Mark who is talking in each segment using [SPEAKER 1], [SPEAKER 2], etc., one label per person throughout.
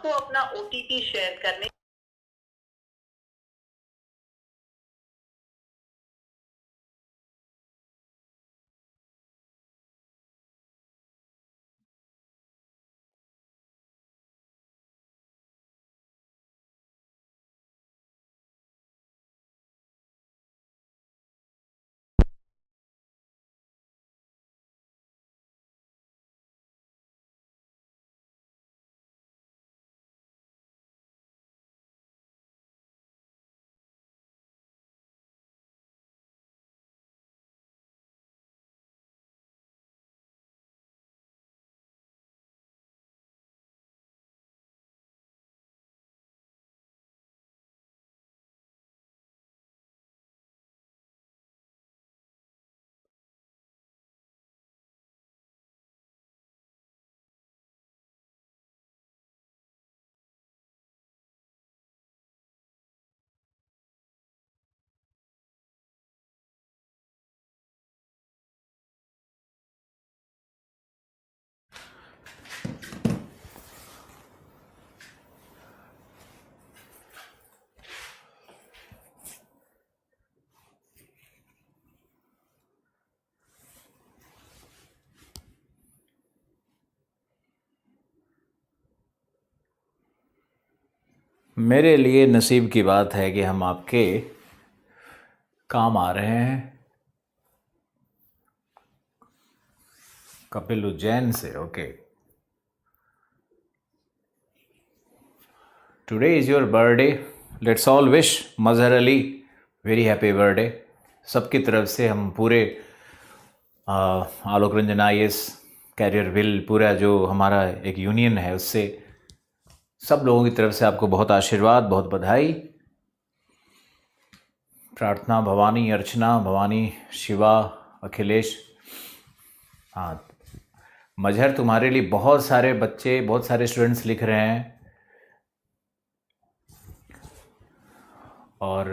[SPEAKER 1] आपको अपना OTP share करने
[SPEAKER 2] मेरे लिए नसीब की बात है कि हम आपके काम आ रहे हैं। कपिल उज्जैन से, okay. Today is your birthday. Let's all wish Mazhar Ali very happy birthday. सबकी तरफ से हम पूरे Alok Ranjan IAS career will पूरा जो हमारा एक यूनियन है उससे सब लोगों की तरफ से आपको बहुत आशीर्वाद, बहुत बधाई। प्रार्थना, भवानी, अर्चना, भवानी, शिवा, अखिलेश। हाँ, मजहर तुम्हारे लिए बहुत सारे बच्चे, बहुत सारे स्टूडेंट्स लिख रहे हैं और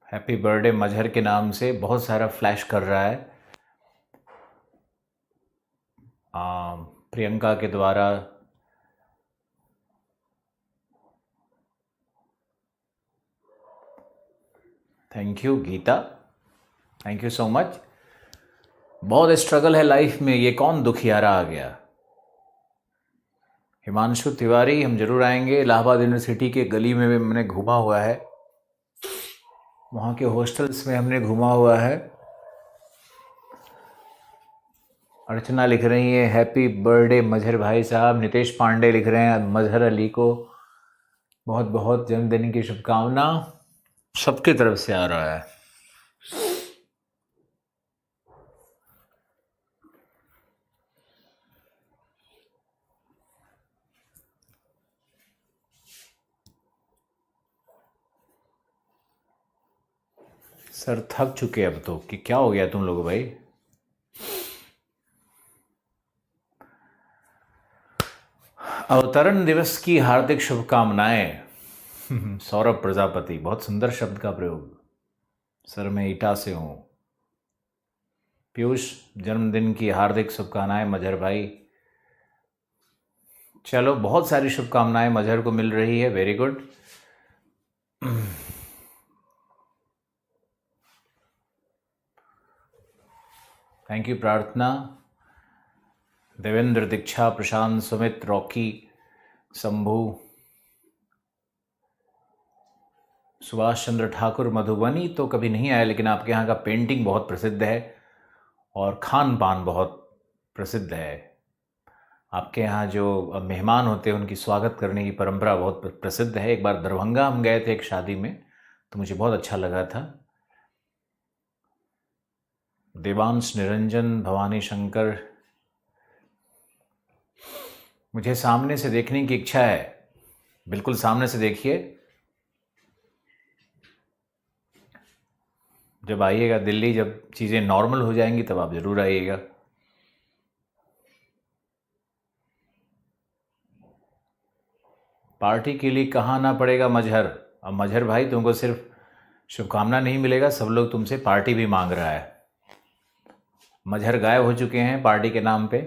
[SPEAKER 2] हैप्पी बर्थडे मजहर के नाम से बहुत सारा फ्लैश कर रहा है। प्रियंका के द्वारा, thank you Geeta, thank you so much. बहुत स्ट्रगल है लाइफ में, ये कौन दुखियारा आ गया। हिमांशु तिवारी, हम जरूर आएंगे। इलाहाबाद यूनिवर्सिटी के गली में भी मैंने घूमा हुआ है, वहाँ के हॉस्टल्स में हमने घूमा हुआ है। अर्चना लिख रही है हैप्पी बर्थडे मजहर भाई साहब। नितेश पांडे लिख रहे हैं मजहर अली को बहुत बहुत जन्मदिन की शुभकामना। सबकी तरफ से आ रहा है। सर थक चुके अब तो, कि क्या हो गया तुम लोग भाई। अवतरण दिवस की हार्दिक शुभकामनाएं। सौरभ प्रजापति, बहुत सुंदर शब्द का प्रयोग। सर मैं ईटा से हूँ। पीयूष, जन्मदिन की हार्दिक शुभकामनाएं मजहर भाई। चलो, बहुत सारी शुभकामनाएं मजहर को मिल रही है, वेरी गुड। थैंक यू प्रार्थना। देवेंद्र, दीक्षा, प्रशांत, सुमित, रॉकी, शंभू, सुभाष चंद्र ठाकुर। मधुबनी तो कभी नहीं आया, लेकिन आपके यहाँ का पेंटिंग बहुत प्रसिद्ध है और खान पान बहुत प्रसिद्ध है। आपके यहाँ जो मेहमान होते हैं उनकी स्वागत करने की परंपरा बहुत प्रसिद्ध है। एक बार दरभंगा हम गए थे एक शादी में, तो मुझे बहुत अच्छा लगा था। देवांश, निरंजन, भवानी शंकर, मुझे सामने से देखने की इच्छा है। बिल्कुल सामने से देखिए। जब आइएगा दिल्ली, जब चीज़ें नॉर्मल हो जाएंगी तब आप ज़रूर आइएगा। पार्टी के लिए कहाँ आना पड़ेगा मजहर। अब मजहर भाई तुमको सिर्फ शुभकामना नहीं मिलेगा, सब लोग तुमसे पार्टी भी मांग रहा है। मजहर गायब हो चुके हैं पार्टी के नाम पे।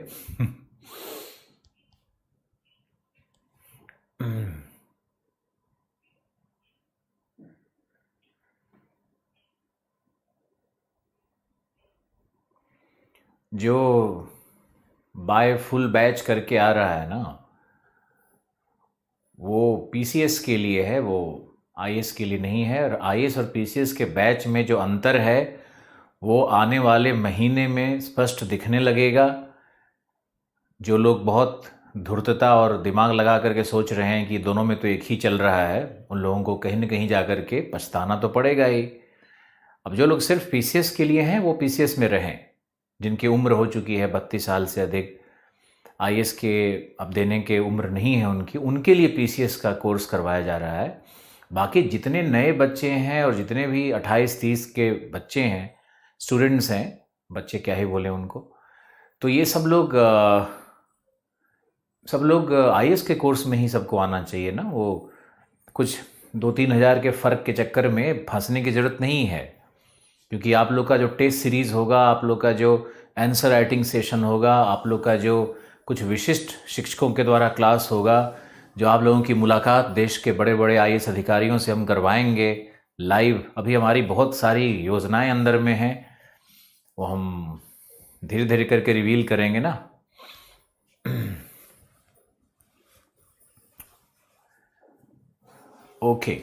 [SPEAKER 2] जो बाय फुल बैच करके आ रहा है ना, वो पीसीएस के लिए है, वो आईएएस के लिए नहीं है। और आईएएस और पीसीएस के बैच में जो अंतर है वो आने वाले महीने में स्पष्ट दिखने लगेगा। जो लोग बहुत धूर्तता और दिमाग लगा करके सोच रहे हैं कि दोनों में तो एक ही चल रहा है, उन लोगों को कहीं न कहीं जा कर के पछताना तो पड़ेगा ही। अब जो लोग सिर्फ पीसीएस के लिए हैं वो पीसीएस में रहें, जिनकी उम्र हो चुकी है 32 साल से अधिक, आईएएस के अब देने के उम्र नहीं है उनकी, उनके लिए पीसीएस का कोर्स करवाया जा रहा है। बाकी जितने नए बच्चे हैं और जितने भी 28-30 के बच्चे हैं, स्टूडेंट्स हैं, बच्चे क्या ही बोले उनको, तो ये सब लोग आईएएस के कोर्स में ही सबको आना चाहिए ना। वो कुछ 2-3 हज़ार के फ़र्क के चक्कर में फंसने की ज़रूरत नहीं है, क्योंकि आप लोग का जो टेस्ट सीरीज़ होगा, आप लोग का जो आंसर राइटिंग सेशन होगा, आप लोग का जो कुछ विशिष्ट शिक्षकों के द्वारा क्लास होगा, जो आप लोगों की मुलाकात देश के बड़े बड़े आईएएस अधिकारियों से हम करवाएंगे लाइव। अभी हमारी बहुत सारी योजनाएं अंदर में हैं, वो हम धीरे धीरे करके रिवील करेंगे ना। Okay,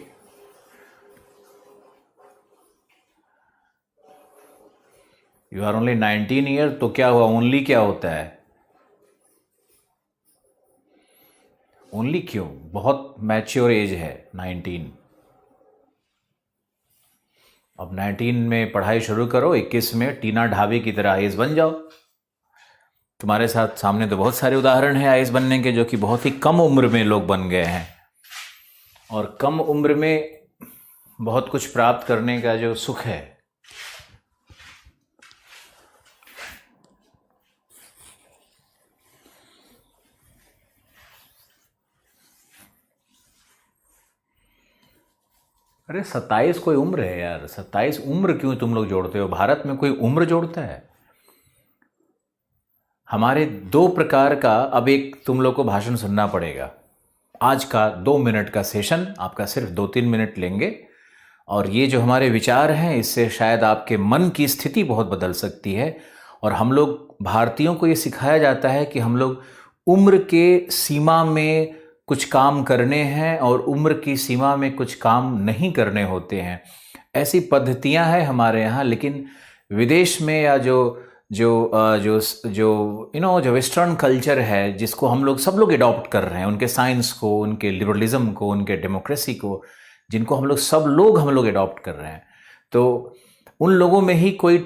[SPEAKER 2] you are only 19 year, तो क्या हुआ? ओनली क्या होता है? ओनली क्यों? बहुत मैच्योर एज है 19। अब 19 में पढ़ाई शुरू करो, 21 में टीना ढाबी की तरह आईएएस बन जाओ। तुम्हारे साथ सामने तो बहुत सारे उदाहरण हैं आईएएस बनने के, जो कि बहुत ही कम उम्र में लोग बन गए हैं। और कम उम्र में बहुत कुछ प्राप्त करने का जो सुख है, अरे 27 कोई उम्र है यार? 27 उम्र क्यों तुम लोग जोड़ते हो? भारत में कोई उम्र जोड़ता है? हमारे 2 प्रकार का, अब एक तुम लोग को भाषण सुनना पड़ेगा। आज का 2 मिनट का सेशन आपका सिर्फ 2-3 मिनट लेंगे, और ये जो हमारे विचार हैं इससे शायद आपके मन की स्थिति बहुत बदल सकती है। और हम लोग भारतीयों को ये सिखाया जाता है कि हम लोग उम्र के सीमा में कुछ काम करने हैं और उम्र की सीमा में कुछ काम नहीं करने होते हैं। ऐसी पद्धतियां हैं हमारे यहाँ, लेकिन विदेश में या जो वेस्टर्न कल्चर है, जिसको हम लोग सब लोग अडॉप्ट कर रहे हैं, उनके साइंस को, उनके लिबरलिज्म को, उनके डेमोक्रेसी को, जिनको हम लोग अडॉप्ट कर रहे हैं, तो उन लोगों में ही कोई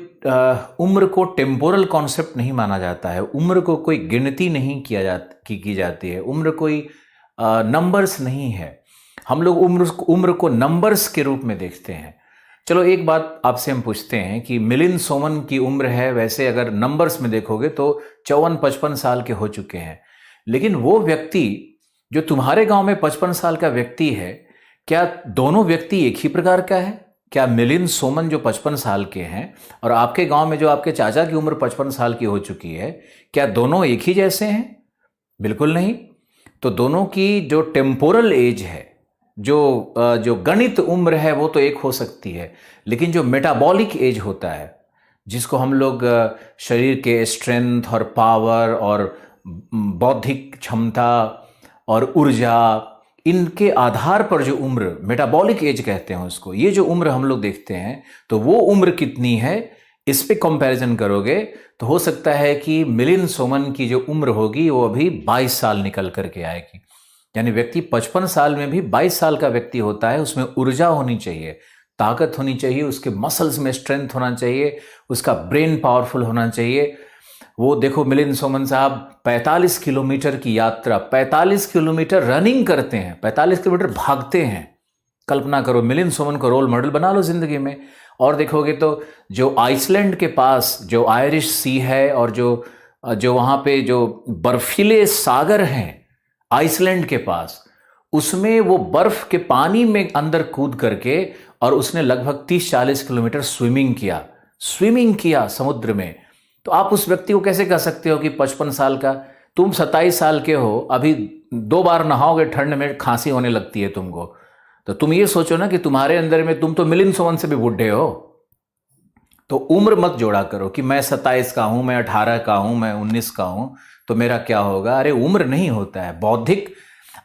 [SPEAKER 2] उम्र को टेम्पोरल कॉन्सेप्ट नहीं माना जाता है। उम्र को कोई गिनती नहीं की जाती है। उम्र कोई नंबर्स नहीं है। हम लोग उम्र को नंबर्स के रूप में देखते हैं। चलो एक बात आपसे हम पूछते हैं कि मिलिंद सोमन की उम्र है, वैसे अगर नंबर्स में देखोगे तो 54-55 साल के हो चुके हैं, लेकिन वो व्यक्ति जो तुम्हारे गांव में 55 साल का व्यक्ति है, क्या दोनों व्यक्ति एक ही प्रकार का है? क्या मिलिंद सोमन जो 55 साल के हैं और आपके गांव में जो आपके चाचा की उम्र 55 साल की हो चुकी है, क्या दोनों एक ही जैसे हैं? बिल्कुल नहीं। तो दोनों की जो टेम्पोरल एज है, जो गणित उम्र है, वो तो एक हो सकती है, लेकिन जो मेटाबॉलिक एज होता है, जिसको हम लोग शरीर के स्ट्रेंथ और पावर और बौद्धिक क्षमता और ऊर्जा, इनके आधार पर जो उम्र, मेटाबॉलिक एज कहते हैं उसको, ये जो उम्र हम लोग देखते हैं, तो वो उम्र कितनी है, इस पे कंपैरिजन करोगे तो हो सकता है कि मिलिंद सोमन की जो उम्र होगी वो अभी 22 साल निकल करके आएगी। यानी व्यक्ति 55 साल में भी 22 साल का व्यक्ति होता है। उसमें ऊर्जा होनी चाहिए, ताकत होनी चाहिए, उसके मसल्स में स्ट्रेंथ होना चाहिए, उसका ब्रेन पावरफुल होना चाहिए। वो देखो मिलिंद सोमन साहब 45 किलोमीटर की यात्रा, 45 किलोमीटर रनिंग करते हैं, 45 किलोमीटर भागते हैं। कल्पना करो, मिलिंद सोमन को रोल मॉडल बना लो जिंदगी में। और देखोगे तो जो आइसलैंड के पास जो आयरिश सी है और जो वहाँ पे जो बर्फीले सागर हैं आइसलैंड के पास, उसमें वो बर्फ के पानी में अंदर कूद करके और उसने लगभग 30-40 किलोमीटर स्विमिंग किया समुद्र में। तो आप उस व्यक्ति को कैसे कह सकते हो कि 55 साल का, तुम 27 साल के हो, अभी 2 बार नहाओगे ठंड में खांसी होने लगती है तुमको। तो तुम ये सोचो ना कि तुम्हारे अंदर में, तुम तो मिलिंद सोमन से भी बूढ़े हो। तो उम्र मत जोड़ा करो कि मैं 27 का हूं, मैं 18 का हूं, मैं 19 का हूं तो मेरा क्या होगा। अरे उम्र नहीं होता है, बौद्धिक।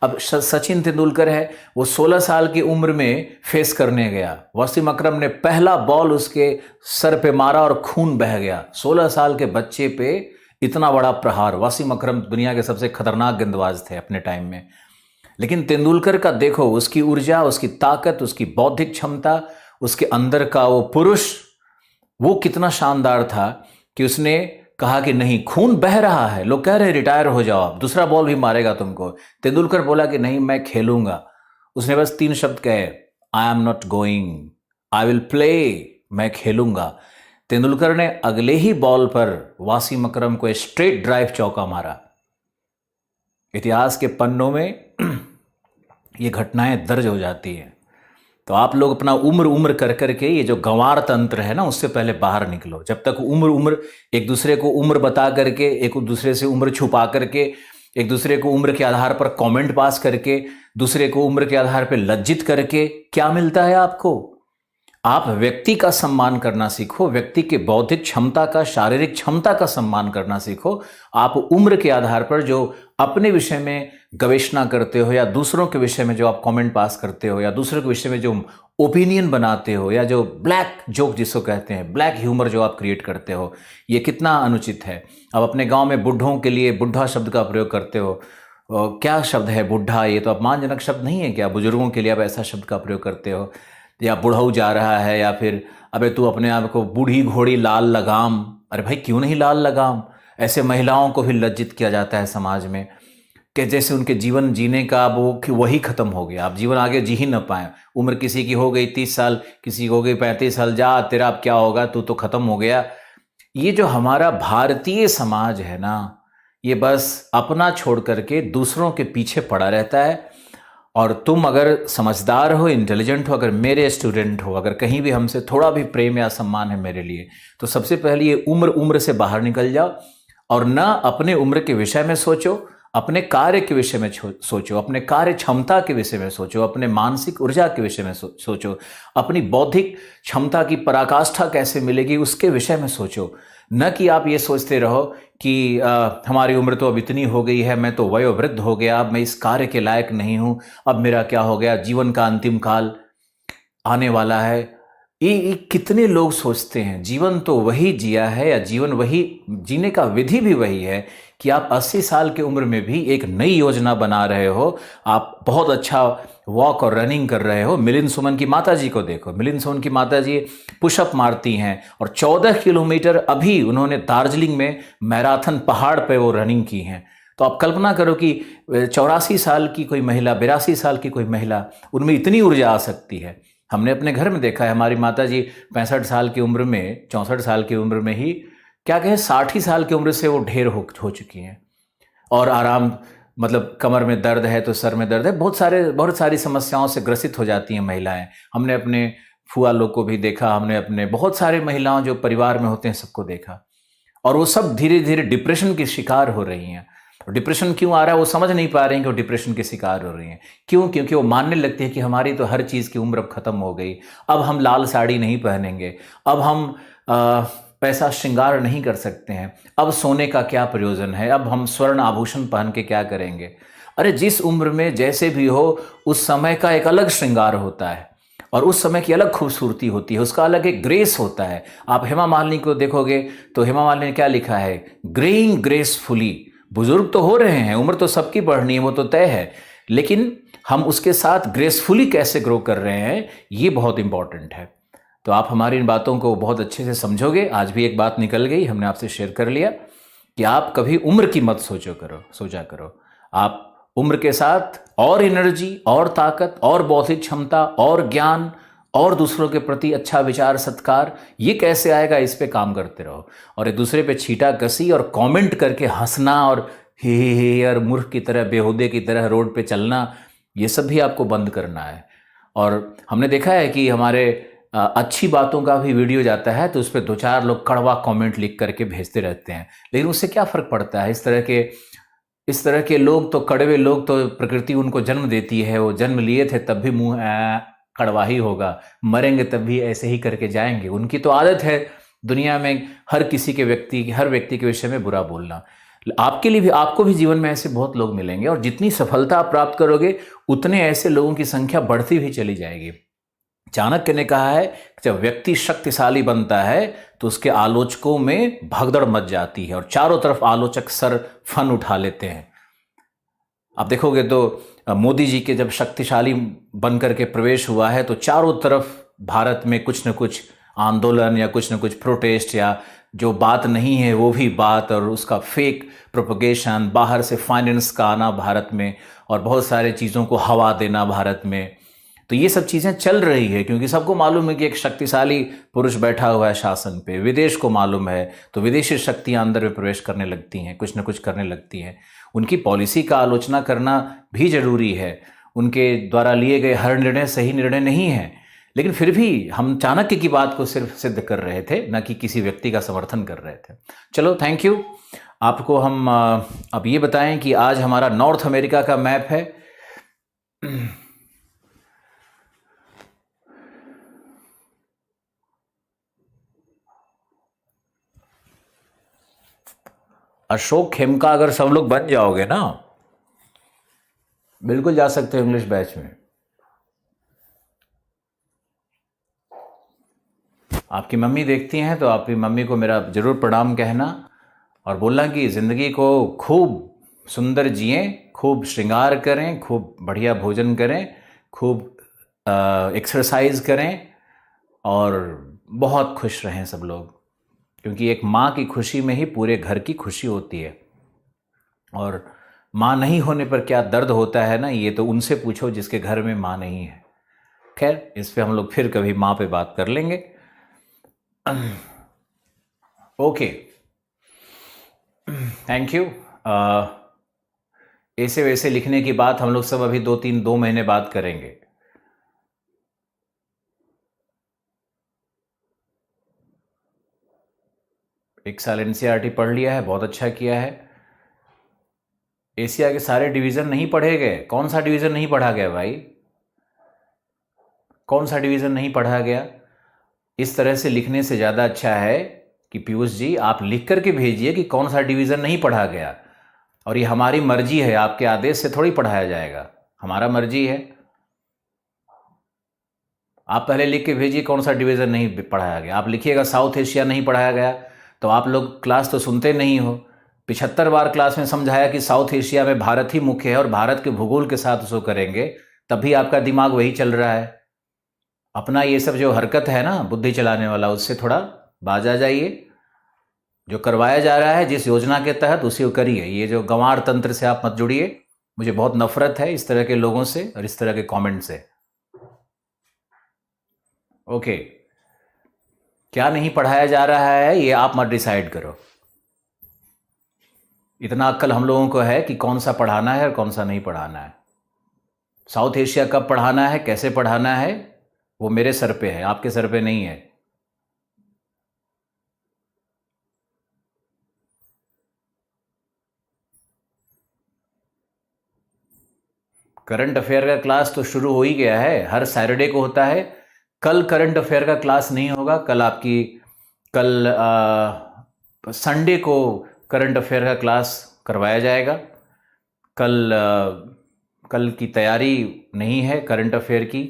[SPEAKER 2] अब सचिन तेंदुलकर है, वो 16 साल की उम्र में फेस करने गया, वसीम अकरम ने पहला बॉल उसके सर पे मारा और खून बह गया। 16 साल के बच्चे पे इतना बड़ा प्रहार। वसीम अकरम दुनिया के सबसे खतरनाक गेंदबाज थे अपने टाइम में, लेकिन तेंदुलकर का देखो, उसकी ऊर्जा, उसकी ताकत, उसकी बौद्धिक क्षमता, उसके अंदर का वो पुरुष, वो कितना शानदार था कि उसने कहा कि नहीं, खून बह रहा है, लोग कह रहे हैं रिटायर हो जाओ, आप दूसरा बॉल भी मारेगा तुमको। तेंदुलकर बोला कि नहीं, मैं खेलूंगा। उसने बस 3 शब्द कहे, I am not going, I will play, मैं खेलूंगा। तेंदुलकर ने अगले ही बॉल पर वसीम अकरम को स्ट्रेट ड्राइव चौका मारा। इतिहास के पन्नों में ये घटनाएं दर्ज हो जाती हैं। तो आप लोग अपना उम्र कर करके ये जो गंवार तंत्र है ना, उससे पहले बाहर निकलो। जब तक उम्र एक दूसरे को उम्र बता करके, एक दूसरे से उम्र छुपा करके, एक दूसरे को उम्र के आधार पर कमेंट पास करके, दूसरे को उम्र के आधार पर लज्जित करके क्या मिलता है आपको? आप व्यक्ति का सम्मान करना सीखो, व्यक्ति के बौद्धिक क्षमता का, शारीरिक क्षमता का सम्मान करना सीखो। आप उम्र के आधार पर जो अपने विषय में गवेषणा करते हो, या दूसरों के विषय में जो आप कमेंट पास करते हो, या दूसरों के विषय में जो ओपिनियन बनाते हो, या जो ब्लैक जोक जिसको कहते हैं, ब्लैक ह्यूमर जो आप क्रिएट करते हो, ये कितना अनुचित है। अब अपने गांव में बुढ़ों के लिए बुढ़ा शब्द का प्रयोग करते हो। क्या शब्द है बुढ़ा? ये तो अपमानजनक शब्द नहीं है क्या? बुजुर्गों के लिए आप ऐसा शब्द का प्रयोग करते हो। या बुढ़ऊ जा रहा है, या फिर अबे तू अपने आप को बूढ़ी घोड़ी लाल लगाम। अरे भाई क्यों नहीं लाल लगाम? ऐसे महिलाओं को भी लज्जित किया जाता है समाज में कि जैसे उनके जीवन जीने का वो वही खत्म हो गया, आप जीवन आगे जी ही न पाए। उम्र किसी की हो गई 30 साल, किसी की हो गई 35 साल, जा तेरा अब क्या होगा, तू तो खत्म हो गया। ये जो हमारा भारतीय समाज है ना, ये बस अपना छोड़ करके दूसरों के पीछे पड़ा रहता है। और तुम अगर समझदार हो, इंटेलिजेंट हो, अगर मेरे स्टूडेंट हो, अगर कहीं भी हमसे थोड़ा भी प्रेम या सम्मान है मेरे लिए, तो सबसे पहले ये उम्र से बाहर निकल जाओ और ना अपने उम्र के विषय में सोचो, अपने कार्य के विषय में सोचो, अपने कार्य क्षमता के विषय में सोचो, अपने मानसिक ऊर्जा के विषय में सोचो, अपनी बौद्धिक क्षमता की पराकाष्ठा कैसे मिलेगी उसके विषय में सोचो। न कि आप ये सोचते रहो कि हमारी उम्र तो अब इतनी हो गई है, मैं तो वयोवृद्ध हो गया, अब मैं इस कार्य के लायक नहीं हूं, अब मेरा क्या हो गया, जीवन का अंतिम काल आने वाला है। ये कितने लोग सोचते हैं। जीवन तो वही जिया है, या जीवन वही जीने का विधि भी वही है कि आप 80 साल की उम्र में भी एक नई योजना बना रहे हो, आप बहुत अच्छा वॉक और रनिंग कर रहे हो। मिलिंद सुमन की माताजी को देखो, मिलिंद सुमन की माताजी पुशअप मारती हैं और 14 किलोमीटर अभी उन्होंने दार्जिलिंग में मैराथन पहाड़ पे वो रनिंग की हैं। तो आप कल्पना करो कि 84 साल की कोई महिला, 82 साल की कोई महिला, उनमें इतनी ऊर्जा आ सकती है। हमने अपने घर में देखा है, हमारी माताजी 65 साल की उम्र में, 64 साल की उम्र में ही, क्या कहें 60 साल की उम्र से वो ढेर हो चुकी हैं। और आराम, मतलब कमर में दर्द है तो सर में दर्द है, बहुत सारी समस्याओं से ग्रसित हो जाती हैं महिलाएं। हमने अपने फुआ लोग को भी देखा, हमने अपने बहुत सारे महिलाओं जो परिवार में होते हैं सबको देखा, और वो सब धीरे धीरे डिप्रेशन की शिकार हो रही हैं। डिप्रेशन क्यों आ रहा है वो समझ नहीं पा रहे हैं कि वो डिप्रेशन के शिकार हो रही हैं। क्यों? क्योंकि वो मानने लगती है कि हमारी तो हर चीज़ की उम्र अब खत्म हो गई, अब हम लाल साड़ी नहीं पहनेंगे, अब हम पैसा श्रृंगार नहीं कर सकते हैं, अब सोने का क्या प्रयोजन है, अब हम स्वर्ण आभूषण पहन के क्या करेंगे। अरे जिस उम्र में जैसे भी हो, उस समय का एक अलग श्रृंगार होता है और उस समय की अलग खूबसूरती होती है, उसका अलग एक ग्रेस होता है। आप हेमा मालिनी को देखोगे तो हेमा मालिनी ने क्या लिखा है, ग्रेइंग ग्रेसफुली। बुजुर्ग तो हो रहे हैं, उम्र तो सबकी बढ़नी है, वो तो तय है, लेकिन हम उसके साथ ग्रेसफुली कैसे ग्रो कर रहे हैं, ये बहुत इंपॉर्टेंट है। तो आप हमारी इन बातों को बहुत अच्छे से समझोगे। आज भी एक बात निकल गई, हमने आपसे शेयर कर लिया कि आप कभी उम्र की मत सोचा करो। आप उम्र के साथ और एनर्जी, और ताकत, और बौद्धिक क्षमता, और ज्ञान, और दूसरों के प्रति अच्छा विचार, सत्कार, ये कैसे आएगा, इस पे काम करते रहो। और एक दूसरे पे छीटा कसी और कमेंट करके हंसना और हे और मूर्ख की तरह, बेहुदे की तरह रोड पे चलना, ये सब भी आपको बंद करना है। और हमने देखा है कि हमारे अच्छी बातों का भी वीडियो जाता है तो उस पर 2-4 लोग कड़वा कमेंट लिख करके भेजते रहते हैं, लेकिन उससे क्या फ़र्क पड़ता है? इस तरह के लोग तो, कड़वे लोग तो, प्रकृति उनको जन्म देती है, वो जन्म लिए थे तब भी मुंह कड़वा ही होगा, मरेंगे तब भी ऐसे ही करके जाएंगे। उनकी तो आदत है दुनिया में हर व्यक्ति के विषय में बुरा बोलना। आपके लिए भी, आपको भी जीवन में ऐसे बहुत लोग मिलेंगे, और जितनी सफलता आप प्राप्त करोगे उतने ऐसे लोगों की संख्या बढ़ती भी चली जाएगी। चाणक्य ने कहा है कि जब व्यक्ति शक्तिशाली बनता है तो उसके आलोचकों में भगदड़ मच जाती है और चारों तरफ आलोचक सर फन उठा लेते हैं। आप देखोगे तो मोदी जी के जब शक्तिशाली बनकर के प्रवेश हुआ है तो चारों तरफ भारत में कुछ न कुछ आंदोलन या कुछ न कुछ प्रोटेस्ट, या जो बात नहीं है वो भी बात, और उसका फेक प्रोपगेशन, बाहर से फाइनेंस का आना भारत में, और बहुत सारे चीज़ों को हवा देना भारत में। तो ये सब चीज़ें चल रही है क्योंकि सबको मालूम है कि एक शक्तिशाली पुरुष बैठा हुआ है शासन पे। विदेश को मालूम है तो विदेशी शक्तियां अंदर में प्रवेश करने लगती हैं, कुछ न कुछ करने लगती हैं। उनकी पॉलिसी का आलोचना करना भी जरूरी है। उनके द्वारा लिए गए हर निर्णय सही निर्णय नहीं है, लेकिन फिर भी हम चाणक्य की बात को सिर्फ सिद्ध कर रहे थे, न कि किसी व्यक्ति का समर्थन कर रहे थे। चलो, थैंक यू। आपको हम अब ये बताएं कि आज हमारा नॉर्थ अमेरिका का मैप है। अशोक खेमका अगर सब लोग बन जाओगे ना, बिल्कुल जा सकते हो इंग्लिश बैच में। आपकी मम्मी देखती हैं तो आपकी मम्मी को मेरा जरूर प्रणाम कहना और बोलना कि ज़िंदगी को खूब सुंदर जिएं, खूब श्रृंगार करें, खूब बढ़िया भोजन करें, खूब एक्सरसाइज करें और बहुत खुश रहें सब लोग, क्योंकि एक माँ की खुशी में ही पूरे घर की खुशी होती है। और माँ नहीं होने पर क्या दर्द होता है ना, ये तो उनसे पूछो जिसके घर में माँ नहीं है। खैर, इस पे हम लोग फिर कभी माँ पे बात कर लेंगे। Okay, thank you. ऐसे वैसे लिखने की बात हम लोग सब अभी 2 महीने बाद करेंगे। एक साल एनसीईआरटी पढ़ लिया है, बहुत अच्छा किया है। एशिया के सारे डिवीज़न नहीं पढ़े गए। कौन सा डिवीज़न नहीं पढ़ा गया भाई? कौन सा डिवीज़न नहीं पढ़ा गया? इस तरह से लिखने से ज़्यादा अच्छा है कि पीयूष जी आप लिख करके भेजिए कि कौन सा डिवीज़न नहीं पढ़ा गया, और ये हमारी मर्जी है, आपके आदेश से थोड़ी पढ़ाया जाएगा, हमारा मर्जी है। आप पहले लिख के भेजिए कौन सा डिवीज़न नहीं पढ़ाया गया। आप लिखिएगा साउथ एशिया नहीं पढ़ाया गया, तो आप लोग क्लास तो सुनते नहीं हो। 75 बार क्लास में समझाया कि साउथ एशिया में भारत ही मुख्य है और भारत के भूगोल के साथ उसको करेंगे, तब भी आपका दिमाग वही चल रहा है। अपना ये सब जो हरकत है ना बुद्धि चलाने वाला, उससे थोड़ा बाज आ जाइए। जो करवाया जा रहा है जिस योजना के तहत, उसी को करिए। ये जो गंवार तंत्र से आप मत जुड़िए। मुझे बहुत नफरत है इस तरह के लोगों से और इस तरह के कमेंट से। ओके, क्या नहीं पढ़ाया जा रहा है ये आप मत डिसाइड करो। इतना अक्ल हम लोगों को है कि कौन सा पढ़ाना है और कौन सा नहीं पढ़ाना है। साउथ एशिया कब पढ़ाना है, कैसे पढ़ाना है, वो मेरे सर पे है, आपके सर पे नहीं है। करंट अफेयर का क्लास तो शुरू हो ही गया है, हर सैटरडे को होता है। कल करंट अफेयर का क्लास नहीं होगा, कल संडे को करंट अफेयर का क्लास करवाया जाएगा। कल की तैयारी नहीं है करंट अफेयर की,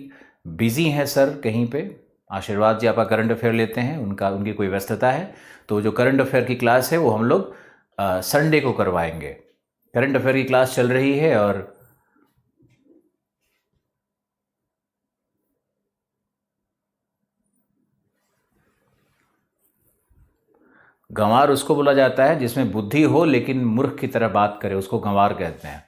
[SPEAKER 2] बिजी हैं सर कहीं पे। आशीर्वाद जी आपका करंट अफेयर लेते हैं, उनकी कोई व्यस्तता है, तो जो करंट अफेयर की क्लास है वो हम लोग संडे को करवाएंगे। करंट अफेयर की क्लास चल रही है और गंवार उसको बोला जाता है जिसमें बुद्धि हो लेकिन मूर्ख की तरह बात करे, उसको गंवार कहते हैं।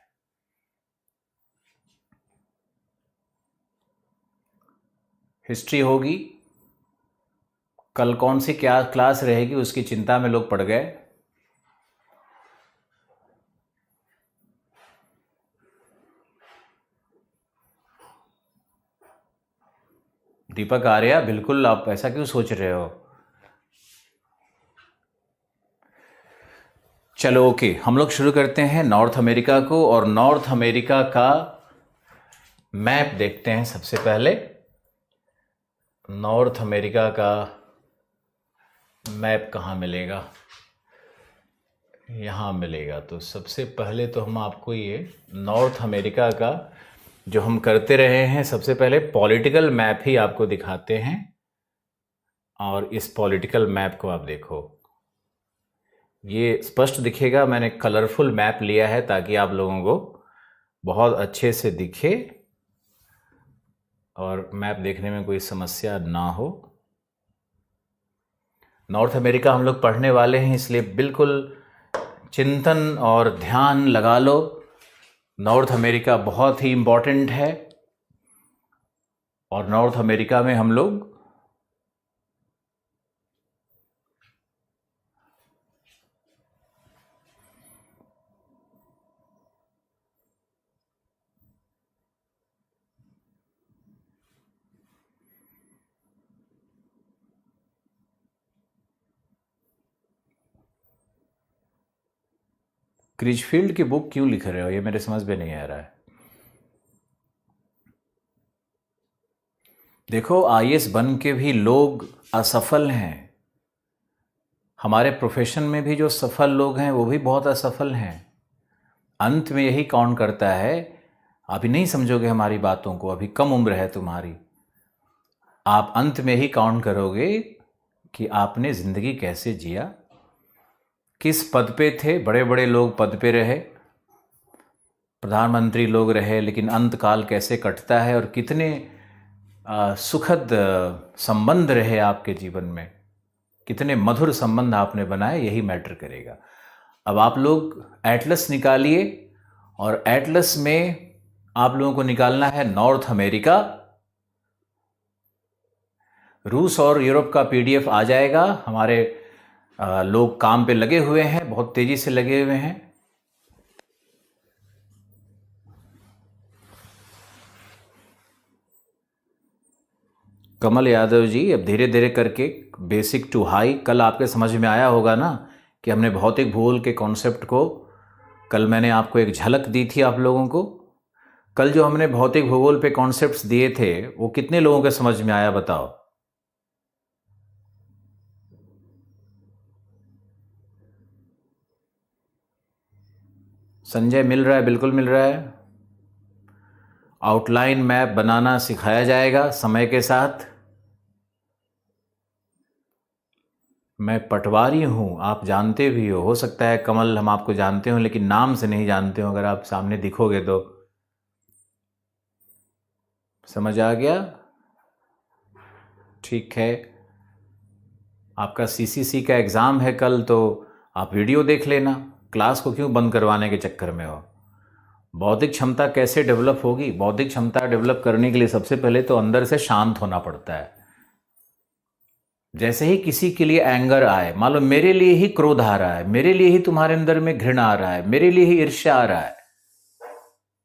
[SPEAKER 2] हिस्ट्री होगी, कल कौन सी क्या क्लास रहेगी उसकी चिंता में लोग पड़ गए। दीपक आर्या, बिल्कुल, आप ऐसा क्यों सोच रहे हो? चलो ओके, हम लोग शुरू करते हैं नॉर्थ अमेरिका को, और नॉर्थ अमेरिका का मैप देखते हैं सबसे पहले। नॉर्थ अमेरिका का मैप कहाँ मिलेगा? यहाँ मिलेगा। तो सबसे पहले तो हम आपको ये नॉर्थ अमेरिका का जो हम करते रहे हैं, सबसे पहले पॉलिटिकल मैप ही आपको दिखाते हैं। और इस पॉलिटिकल मैप को आप देखो, ये स्पष्ट दिखेगा। मैंने कलरफुल मैप लिया है ताकि आप लोगों को बहुत अच्छे से दिखे और मैप देखने में कोई समस्या ना हो। नॉर्थ अमेरिका हम लोग पढ़ने वाले हैं, इसलिए बिल्कुल चिंतन और ध्यान लगा लो। नॉर्थ अमेरिका बहुत ही इम्पोर्टेंट है, और नॉर्थ अमेरिका में हम लोग क्रिचफील्ड की बुक क्यों लिख रहे हो? ये मेरे समझ में नहीं आ रहा है। देखो, आईएएस बन के भी लोग असफल हैं। हमारे प्रोफेशन में भी जो सफल लोग हैं वो भी बहुत असफल हैं। अंत में यही काउंट करता है। अभी नहीं समझोगे हमारी बातों को, अभी कम उम्र है तुम्हारी। आप अंत में ही काउंट करोगे कि आपने ज़िंदगी कैसे जिया, किस पद पे थे। बड़े बड़े लोग पद पे रहे, प्रधानमंत्री लोग रहे, लेकिन अंत काल कैसे कटता है, और कितने सुखद संबंध रहे आपके जीवन में, कितने मधुर संबंध आपने बनाए, यही मैटर करेगा। अब आप लोग एटलस निकालिए, और एटलस में आप लोगों को निकालना है नॉर्थ अमेरिका। रूस और यूरोप का पीडीएफ आ जाएगा। हमारे लोग काम पे लगे हुए हैं, बहुत तेजी से लगे हुए हैं। कमल यादव जी, अब धीरे धीरे करके बेसिक टू हाई, कल आपके समझ में आया होगा ना कि हमने भौतिक भूगोल के कॉन्सेप्ट को, कल मैंने आपको एक झलक दी थी आप लोगों को। कल जो हमने भौतिक भूगोल पे कॉन्सेप्ट्स दिए थे वो कितने लोगों के समझ में आया बताओ? संजय मिल रहा है? बिल्कुल मिल रहा है। आउटलाइन मैप बनाना सिखाया जाएगा समय के साथ। मैं पटवारी हूँ, आप जानते भी हो सकता है कमल हम आपको जानते हो लेकिन नाम से नहीं जानते हो। अगर आप सामने दिखोगे तो समझ आ गया? ठीक है। आपका सीसीसी का एग्ज़ाम है कल, तो आप वीडियो देख लेना। क्लास को क्यों बंद करवाने के चक्कर में हो? बौद्धिक क्षमता कैसे डेवलप होगी? बौद्धिक क्षमता डेवलप करने के लिए सबसे पहले तो अंदर से शांत होना पड़ता है। जैसे ही किसी के लिए एंगर आए, मान लो मेरे लिए ही क्रोध आ रहा है, मेरे लिए ही तुम्हारे अंदर में घृणा आ रहा है, मेरे लिए ही ईर्ष्या आ रहा है,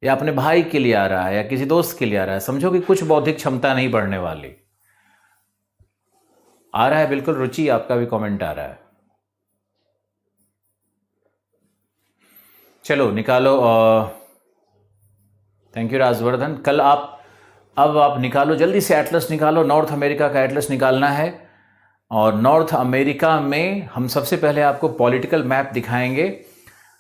[SPEAKER 2] या अपने भाई के लिए आ रहा है, या किसी दोस्त के लिए आ रहा है, समझो कि कुछ बौद्धिक क्षमता नहीं बढ़ने वाली। आ रहा है? बिल्कुल रुचि, आपका भी कमेंट आ रहा है। चलो निकालो। Thank you Rajvardhan. कल अब आप निकालो, जल्दी से एटलस निकालो। नॉर्थ अमेरिका का एटलस निकालना है, और नॉर्थ अमेरिका में हम सबसे पहले आपको पॉलिटिकल मैप दिखाएंगे।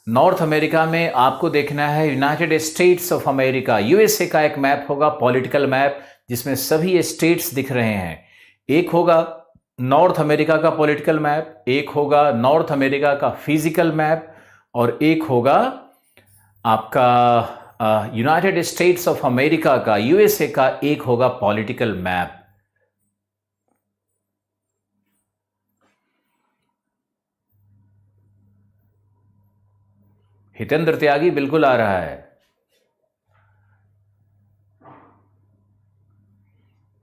[SPEAKER 2] नॉर्थ अमेरिका में आपको देखना है United states of America, USA का एक मैप होगा, पॉलिटिकल मैप, जिसमें सभी स्टेट्स दिख रहे हैं। एक होगा नॉर्थ अमेरिका का पॉलिटिकल मैप, एक होगा नॉर्थ अमेरिका का फिजिकल मैप, और एक होगा आपका यूनाइटेड स्टेट्स ऑफ अमेरिका का, यूएसए का एक होगा पॉलिटिकल मैप। हितेंद्र त्यागी बिल्कुल आ रहा है।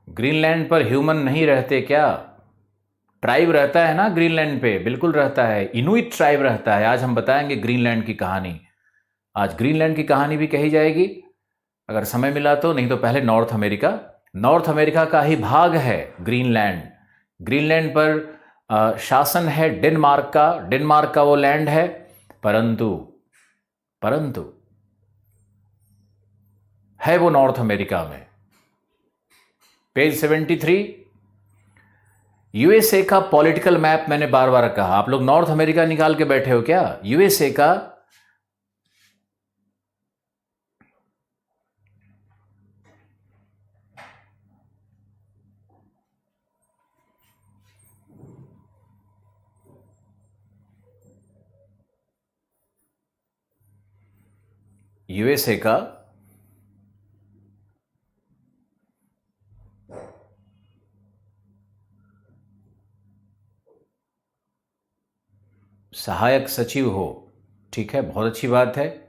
[SPEAKER 2] ग्रीनलैंड पर ह्यूमन नहीं रहते क्या? ट्राइब रहता है ना ग्रीनलैंड पे, बिल्कुल रहता है। इनुइट ट्राइब रहता है। आज हम बताएंगे ग्रीनलैंड की कहानी। आज ग्रीनलैंड की कहानी भी कही जाएगी अगर समय मिला तो, नहीं तो पहले नॉर्थ अमेरिका। नॉर्थ अमेरिका का ही भाग है ग्रीनलैंड। ग्रीनलैंड पर शासन है डेनमार्क का वो लैंड है, परंतु है वो नॉर्थ अमेरिका में। पेज 73, यूएसए का पॉलिटिकल मैप। मैंने बार बार कहा, आप लोग नॉर्थ अमेरिका निकाल के बैठे हो क्या? यूएसए का सहायक सचिव हो, ठीक है, बहुत अच्छी बात है।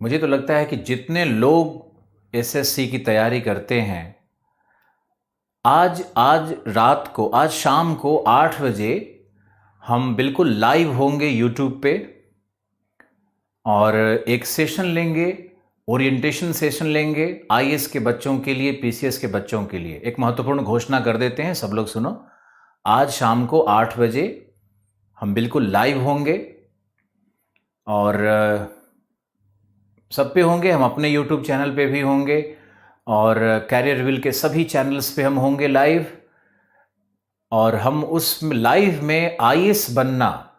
[SPEAKER 2] मुझे तो लगता है कि जितने लोग एसएससी की तैयारी करते हैं, आज रात को, आज शाम को 8 बजे हम बिल्कुल लाइव होंगे यूट्यूब पे और एक सेशन लेंगे, ओरिएंटेशन सेशन लेंगे आईएएस के बच्चों के लिए, पीसीएस के बच्चों के लिए। एक महत्वपूर्ण घोषणा कर देते हैं, सब लोग सुनो। आज शाम को 8 बजे हम बिल्कुल लाइव होंगे और सब पे होंगे, हम अपने यूट्यूब चैनल पे भी होंगे और कैरियर व्हील के सभी चैनल्स पे हम होंगे लाइव। और हम उस लाइव में आईएएस बनना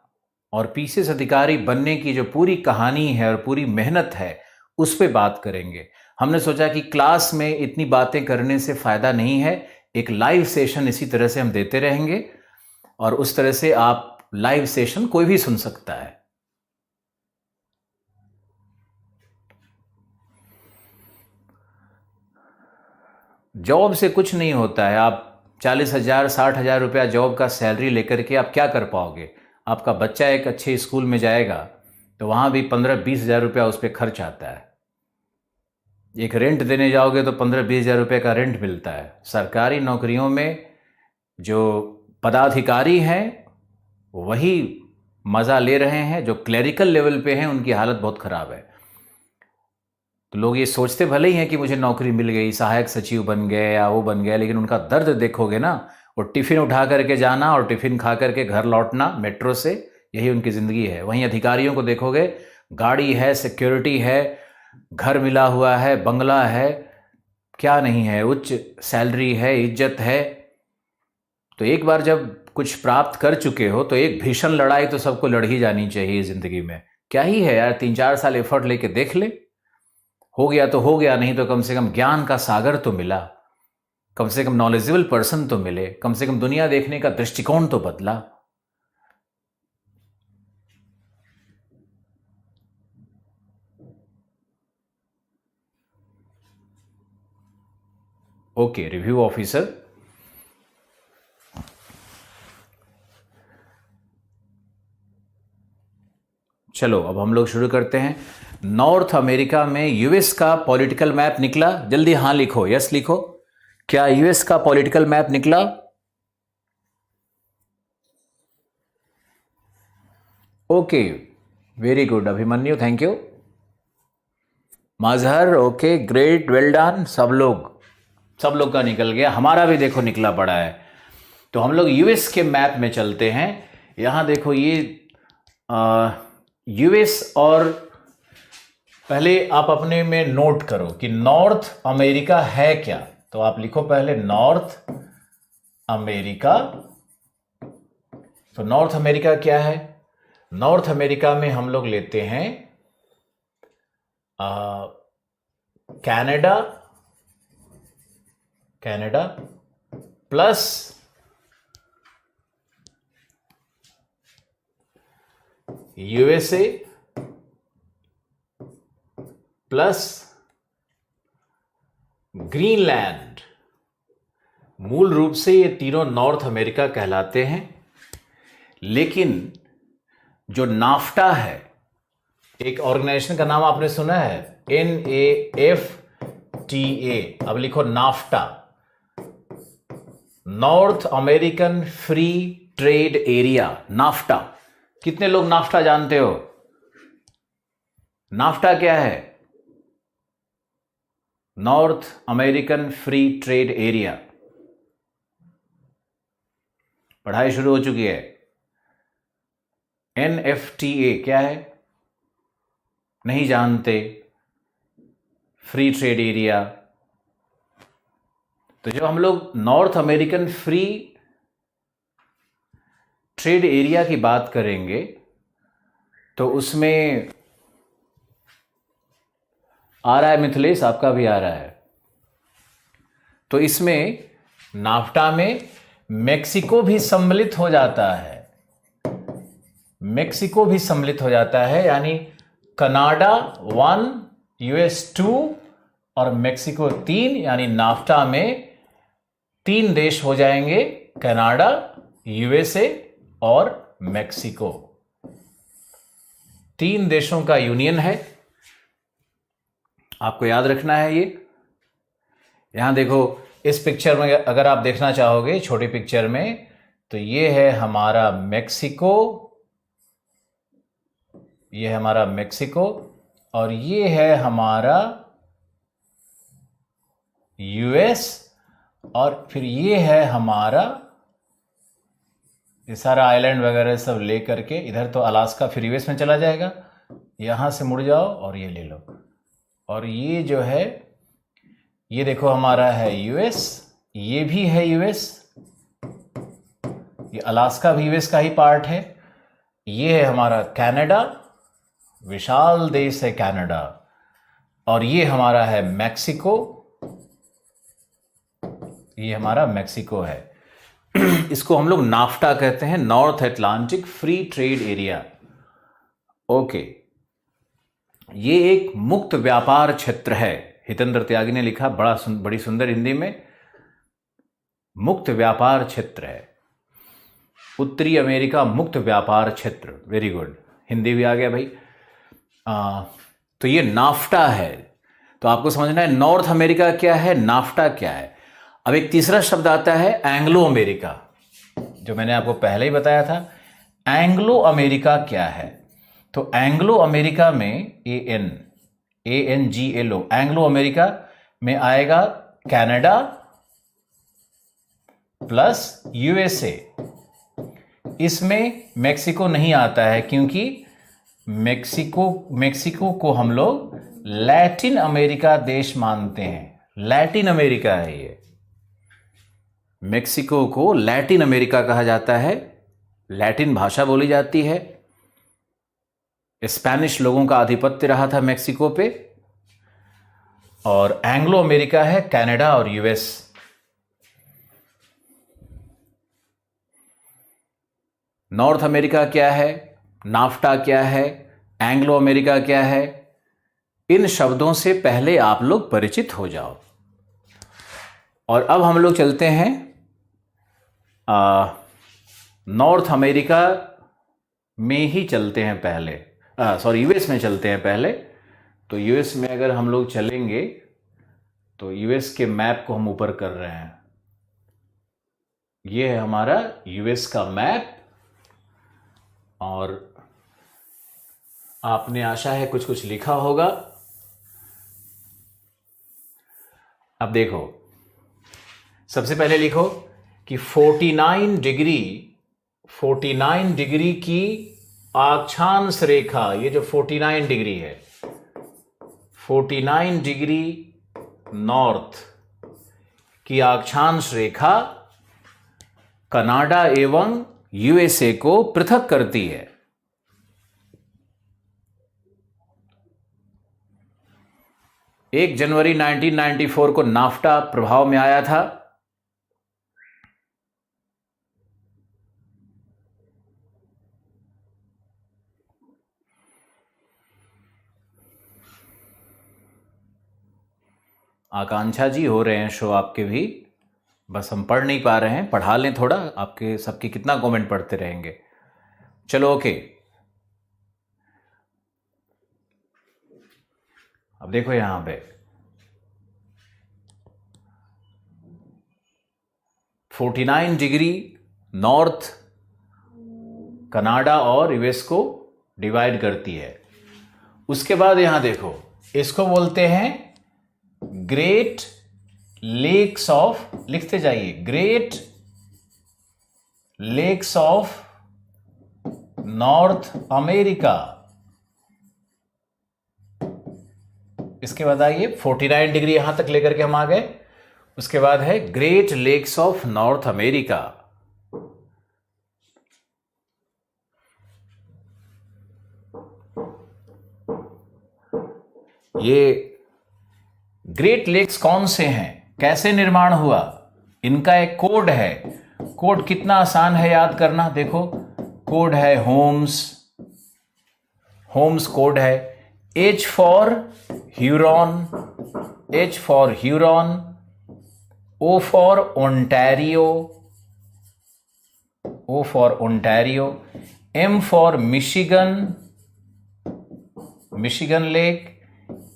[SPEAKER 2] और पीसीएस अधिकारी बनने की जो पूरी कहानी है और पूरी मेहनत है, उस पे बात करेंगे। हमने सोचा कि क्लास में इतनी बातें करने से फ़ायदा नहीं है, एक लाइव सेशन इसी तरह से हम देते रहेंगे और उस तरह से आप लाइव सेशन कोई भी सुन सकता है। जॉब से कुछ नहीं होता है। आप 40,000 60,000 रुपया जॉब का सैलरी लेकर के आप क्या कर पाओगे? आपका बच्चा एक अच्छे स्कूल में जाएगा तो वहाँ भी 15-20 हज़ार रुपया उस पर खर्च आता है। एक रेंट देने जाओगे तो 15-20 हज़ार रुपये का रेंट मिलता है। सरकारी नौकरियों में जो पदाधिकारी हैं वही मज़ा ले रहे हैं, जो क्लरिकल लेवल पे हैं उनकी हालत बहुत ख़राब है। तो लोग ये सोचते भले ही हैं कि मुझे नौकरी मिल गई, सहायक सचिव बन गए या वो बन गए, लेकिन उनका दर्द देखोगे ना, वो टिफ़िन उठा करके जाना और टिफ़िन खा करके घर लौटना मेट्रो से, यही उनकी ज़िंदगी है। वहीं अधिकारियों को देखोगे, गाड़ी है, सिक्योरिटी है, घर मिला हुआ है, बंगला है, क्या नहीं है, उच्च सैलरी है, इज्जत है। तो एक बार जब कुछ प्राप्त कर चुके हो तो एक भीषण लड़ाई तो सबको लड़ ही जानी चाहिए ज़िंदगी में। क्या ही है यार, 3-4 साल एफर्ट लेके देख ले, हो गया तो हो गया, नहीं तो कम से कम ज्ञान का सागर तो मिला, कम से कम नॉलेजेबल पर्सन तो मिले, कम से कम दुनिया देखने का दृष्टिकोण तो बदला। Okay, review officer. चलो अब हम लोग शुरू करते हैं। नॉर्थ अमेरिका में यूएस का पॉलिटिकल मैप निकला? जल्दी हाँ लिखो, यस लिखो। क्या यूएस का पॉलिटिकल मैप निकला? Okay, very good Abhimanyu, thank you. Mazhar, okay, great, well done. सब लोग का निकल गया, हमारा भी देखो निकला पड़ा है। तो हम लोग यूएस के मैप में चलते हैं। यहां देखो ये यूएस, और पहले आप अपने में नोट करो कि नॉर्थ अमेरिका है क्या। तो आप लिखो पहले नॉर्थ अमेरिका। तो नॉर्थ अमेरिका क्या है? नॉर्थ अमेरिका में हम लोग लेते हैं Canada plus USA plus Greenland. मूल रूप से ये तीनों नॉर्थ अमेरिका कहलाते हैं, लेकिन जो नाफ्टा है, एक ऑर्गेनाइजेशन का नाम आपने सुना है, NAFTA। अब लिखो NAFTA, north American free trade area, NAFTA. कितने लोग नाफ्टा जानते हो? नाफ्टा क्या है? North American free trade area, पढ़ाई शुरू हो चुकी है। NFTA क्या है, नहीं जानते? Free trade area. तो जब हम लोग north American free trade area की बात करेंगे तो उसमें आ रहा है मिथिलेश, आपका भी आ रहा है। तो इसमें नाफ्टा में मेक्सिको भी सम्मिलित हो जाता है, मेक्सिको भी सम्मिलित हो जाता है, यानी कनाडा 1, US 2 और मेक्सिको 3, यानी नाफ्टा में 3 देश हो जाएंगे, कनाडा, USA और मेक्सिको। 3 देशों का यूनियन है, आपको याद रखना है ये। यहां देखो इस पिक्चर में अगर आप देखना चाहोगे छोटी पिक्चर में, तो ये है हमारा मेक्सिको, ये है हमारा मेक्सिको और ये है हमारा US और फिर ये है हमारा, ये सारा आइलैंड वगैरह सब ले करके इधर तो अलास्का फिर US में चला जाएगा, यहां से मुड़ जाओ और ये ले लो। और ये जो है ये देखो हमारा है US, ये भी है US, ये अलास्का भी US का ही पार्ट है। ये है हमारा कनाडा, विशाल देश है कनाडा, और ये हमारा है मैक्सिको, ये हमारा मैक्सिको है। इसको हम लोग नाफ्टा कहते हैं, north Atlantic free trade area. Okay, ये एक मुक्त व्यापार क्षेत्र है। हितेंद्र त्यागी ने लिखा बड़ी सुंदर हिंदी में, मुक्त व्यापार क्षेत्र है, उत्तरी अमेरिका मुक्त व्यापार क्षेत्र। वेरी गुड, हिंदी भी आ गया भाई। तो ये नाफ्टा है। तो आपको समझना है नॉर्थ अमेरिका क्या है, नाफ्टा क्या है। अब एक तीसरा शब्द आता है एंग्लो अमेरिका, जो मैंने आपको पहले ही बताया था। एंग्लो अमेरिका क्या है? तो एंग्लो अमेरिका में ANGLO, एंग्लो अमेरिका में आएगा कनाडा प्लस USA। इसमें मेक्सिको नहीं आता है क्योंकि मेक्सिको को हम लोग लैटिन अमेरिका देश मानते हैं। लैटिन अमेरिका है ये, मेक्सिको को लैटिन अमेरिका कहा जाता है, लैटिन भाषा बोली जाती है। स्पेनिश लोगों का आधिपत्य रहा था मेक्सिको पे। और एंग्लो अमेरिका है कनाडा और US। नॉर्थ अमेरिका क्या है, नाफ्टा क्या है, एंग्लो अमेरिका क्या है, इन शब्दों से पहले आप लोग परिचित हो जाओ। और अब हम लोग चलते हैं नॉर्थ अमेरिका में ही चलते हैं पहले, US में चलते हैं पहले। तो US में अगर हम लोग चलेंगे तो US के मैप को हम ऊपर कर रहे हैं। ये है हमारा US का मैप, और आपने आशा है कुछ कुछ लिखा होगा। अब देखो, सबसे पहले लिखो कि 49 डिग्री की अक्षांश रेखा, ये जो 49 डिग्री है, 49 डिग्री नॉर्थ की अक्षांश रेखा कनाडा एवं USA को पृथक करती है। 1 जनवरी 1994 को नाफ्टा प्रभाव में आया था। आकांक्षा जी हो रहे हैं शो आपके भी, बस हम पढ़ नहीं पा रहे हैं, पढ़ा लें थोड़ा, आपके सबके कितना कमेंट पढ़ते रहेंगे। चलो ओके, अब देखो यहां पे 49 डिग्री नॉर्थ कनाडा और US को डिवाइड करती है। उसके बाद यहां देखो, इसको बोलते हैं ग्रेट लेक्स ऑफ, लिखते जाइए, great lakes of North America. इसके बाद आइए 49 डिग्री यहां तक लेकर के हम आ गए। उसके बाद है great lakes of North America. ये ग्रेट लेक्स कौन से हैं, कैसे निर्माण हुआ, इनका एक कोड है। कोड कितना आसान है याद करना, देखो कोड है होम्स, होम्स कोड है H for Huron, H for Huron, O for Ontario, O for Ontario, M for Michigan, Michigan lake,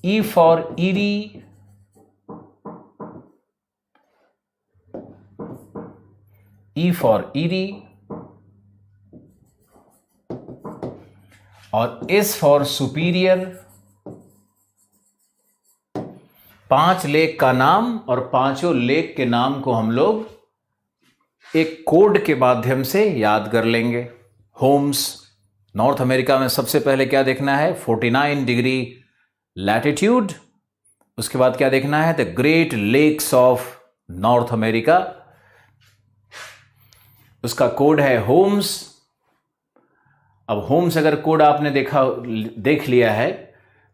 [SPEAKER 2] E for eerie, E for eerie, और S फॉर सुपीरियर। 5 लेक का नाम और पांचों lake के नाम को हम लोग एक कोड के माध्यम से याद कर लेंगे। होम्स, नॉर्थ अमेरिका में सबसे पहले क्या देखना है, 49 डिग्री लैटिट्यूड। उसके बाद क्या देखना है, the great lakes of North America, उसका कोड है होम्स। अब होम्स अगर कोड आपने देख लिया है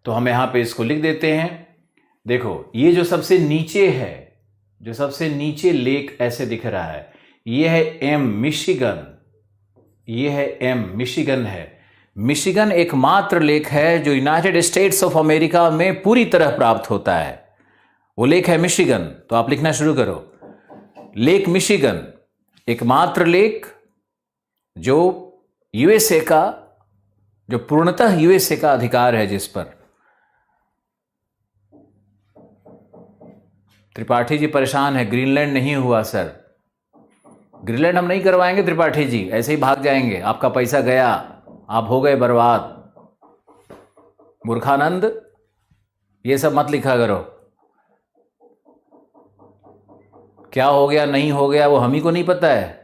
[SPEAKER 2] तो हम यहां पे इसको लिख देते हैं। देखो ये जो सबसे नीचे है, जो सबसे नीचे लेक ऐसे दिख रहा है, ये है एम मिशिगन, ये है एम मिशिगन है। मिशिगन एकमात्र लेक है जो यूनाइटेड स्टेट्स ऑफ अमेरिका में पूरी तरह प्राप्त होता है, वो लेक है मिशिगन। तो आप लिखना शुरू करो, लेक मिशिगन, एकमात्र लेक जो यूएसए का, जो पूर्णतः यूएसए का अधिकार है जिस पर। त्रिपाठी जी परेशान है, ग्रीनलैंड नहीं हुआ सर, ग्रीनलैंड हम नहीं करवाएंगे त्रिपाठी जी, ऐसे ही भाग जाएंगे, आपका पैसा गया, आप हो गए बर्बाद। मूर्खानंद ये सब मत लिखा करो, क्या हो गया नहीं हो गया वो हम ही को नहीं पता है।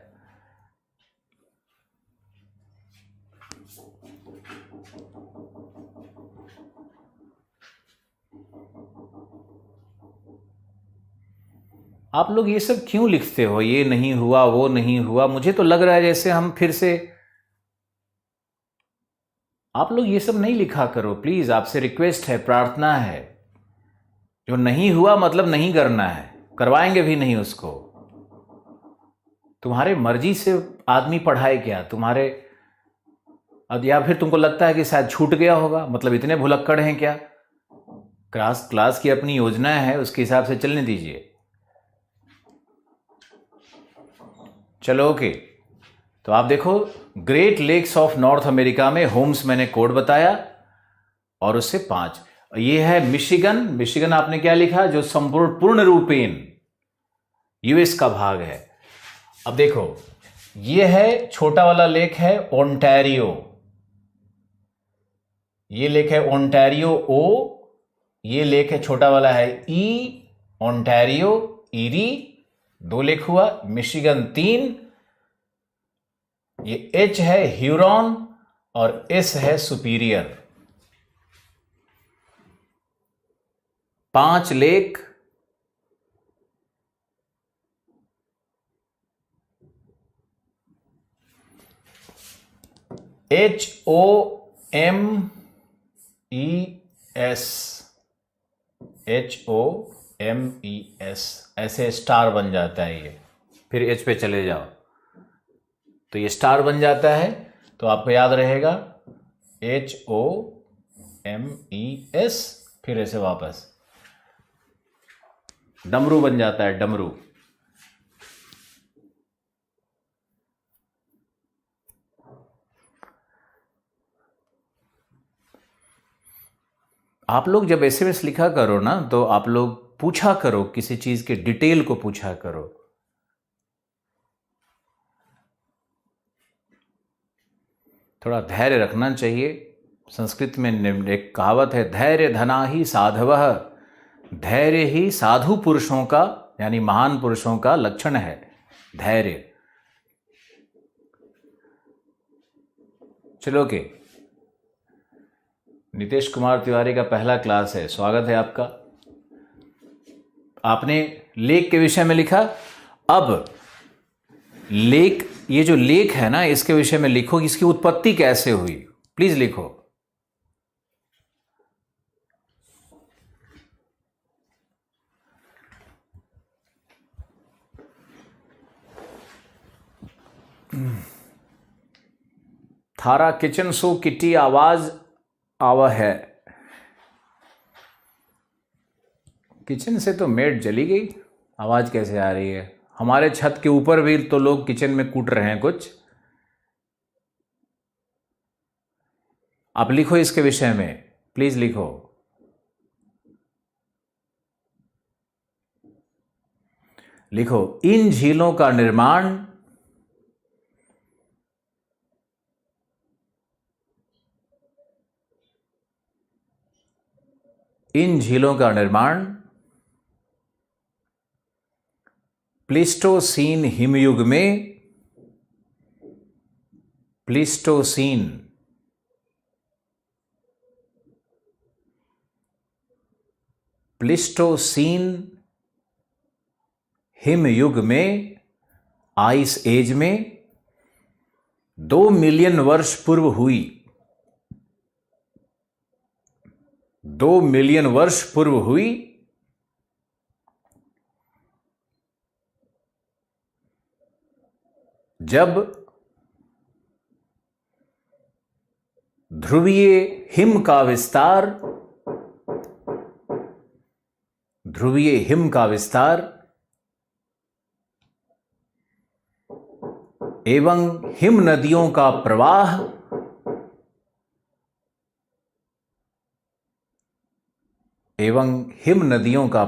[SPEAKER 2] आप लोग ये सब क्यों लिखते हो, ये नहीं हुआ वो नहीं हुआ, मुझे तो लग रहा है जैसे हम फिर से, आप लोग ये सब नहीं लिखा करो प्लीज, आपसे रिक्वेस्ट है, प्रार्थना है। जो नहीं हुआ मतलब नहीं करना है, करवाएंगे भी नहीं उसको। तुम्हारे मर्जी से आदमी पढ़ाए क्या तुम्हारे, या फिर तुमको लगता है कि शायद छूट गया होगा, मतलब इतने भुलक्कड़ हैं क्या। क्लास की अपनी योजना है, उसके हिसाब से चलने दीजिए। चलो ओके, तो आप देखो great lakes of North America में होम्स मैंने कोड बताया और उससे 5, ये है मिशिगन। मिशिगन आपने क्या लिखा, जो संपूर्ण पूर्ण रूपेण यूएस का भाग है। अब देखो ये है छोटा वाला लेक है ओंटारियो, ये लेक है ओंटारियो ओ, ये लेक है छोटा वाला है ई, ओंटारियो ईरी 2 लेक हुआ, मिशिगन 3, ये एच है ह्यूरॉन और एस है सुपीरियर। 5 लेक, HOMES, HOMES ऐसे स्टार बन जाता है ये, फिर एच पे चले जाओ तो ये स्टार बन जाता है, तो आपको याद रहेगा HOMES, फिर ऐसे वापस डमरू बन जाता है, डमरू। आप लोग जब एसएमएस लिखा करो ना, तो आप लोग पूछा करो, किसी चीज के डिटेल को पूछा करो। थोड़ा धैर्य रखना चाहिए। संस्कृत में एक कहावत है, धैर्य धना ही साधवः, धैर्य ही साधु पुरुषों का यानी महान पुरुषों का लक्षण है, धैर्य। चलो के नीतीश कुमार तिवारी का पहला क्लास है, स्वागत है आपका। आपने लेख के विषय में लिखा, अब लेख, ये जो लेख है ना, इसके विषय में लिखो कि इसकी उत्पत्ति कैसे हुई, प्लीज लिखो। थारा किचन सो किटी आवाज आवा है। किचन से तो मेड चली गई, आवाज कैसे आ रही है? हमारे छत के ऊपर भी तो लोग किचन में कूट रहे हैं कुछ। आप लिखो इसके विषय में, प्लीज लिखो। लिखो, इन झीलों का निर्माण प्लीस्टोसीन हिमयुग में, प्लीस्टोसीन हिमयुग में, आइस एज में 2 मिलियन वर्ष पूर्व हुई। 2 मिलियन वर्ष पूर्व हुई, जब ध्रुवीय हिम का विस्तार एवं हिम नदियों का प्रवाह एवं हिम नदियों का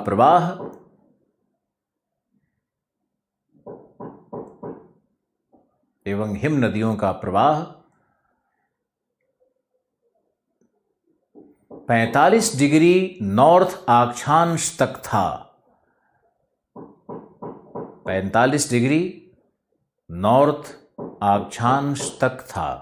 [SPEAKER 2] प्रवाह 45 डिग्री नॉर्थ अक्षांश तक था। 45 डिग्री नॉर्थ अक्षांश तक था।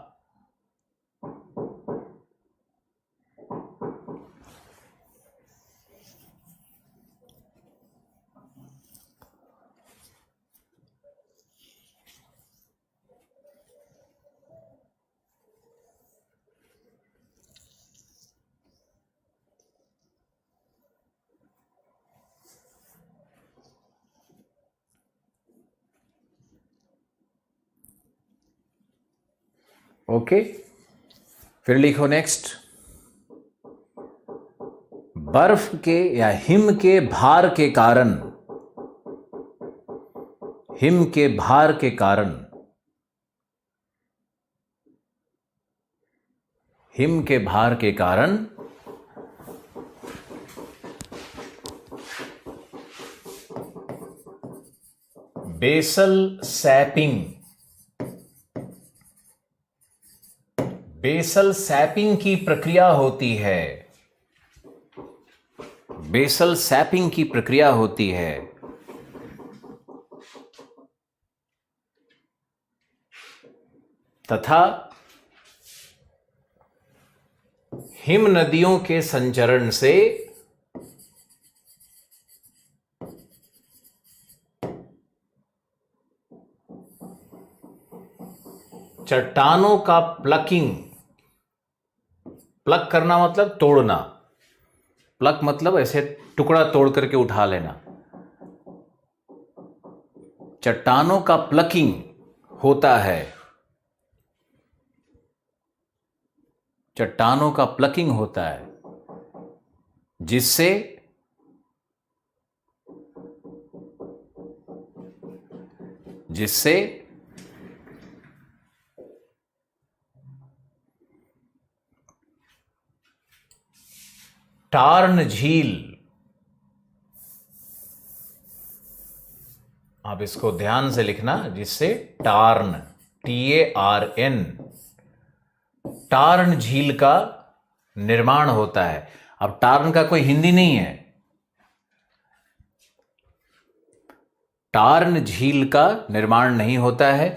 [SPEAKER 2] ओके, फिर लिखो नेक्स्ट। बर्फ के या हिम के भार के कारण, बेसल सैपिंग की प्रक्रिया होती है। तथा हिम नदियों के संचरण से चट्टानों का प्लक करना मतलब तोड़ना, प्लक मतलब ऐसे टुकड़ा तोड़ करके उठा लेना। चट्टानों का प्लकिंग होता है, जिससे टार्न झील, आप इसको ध्यान से लिखना, जिससे टार्न, TARN, टार्न झील का निर्माण होता है। अब टार्न का कोई हिंदी नहीं है, टार्न झील का निर्माण नहीं होता है।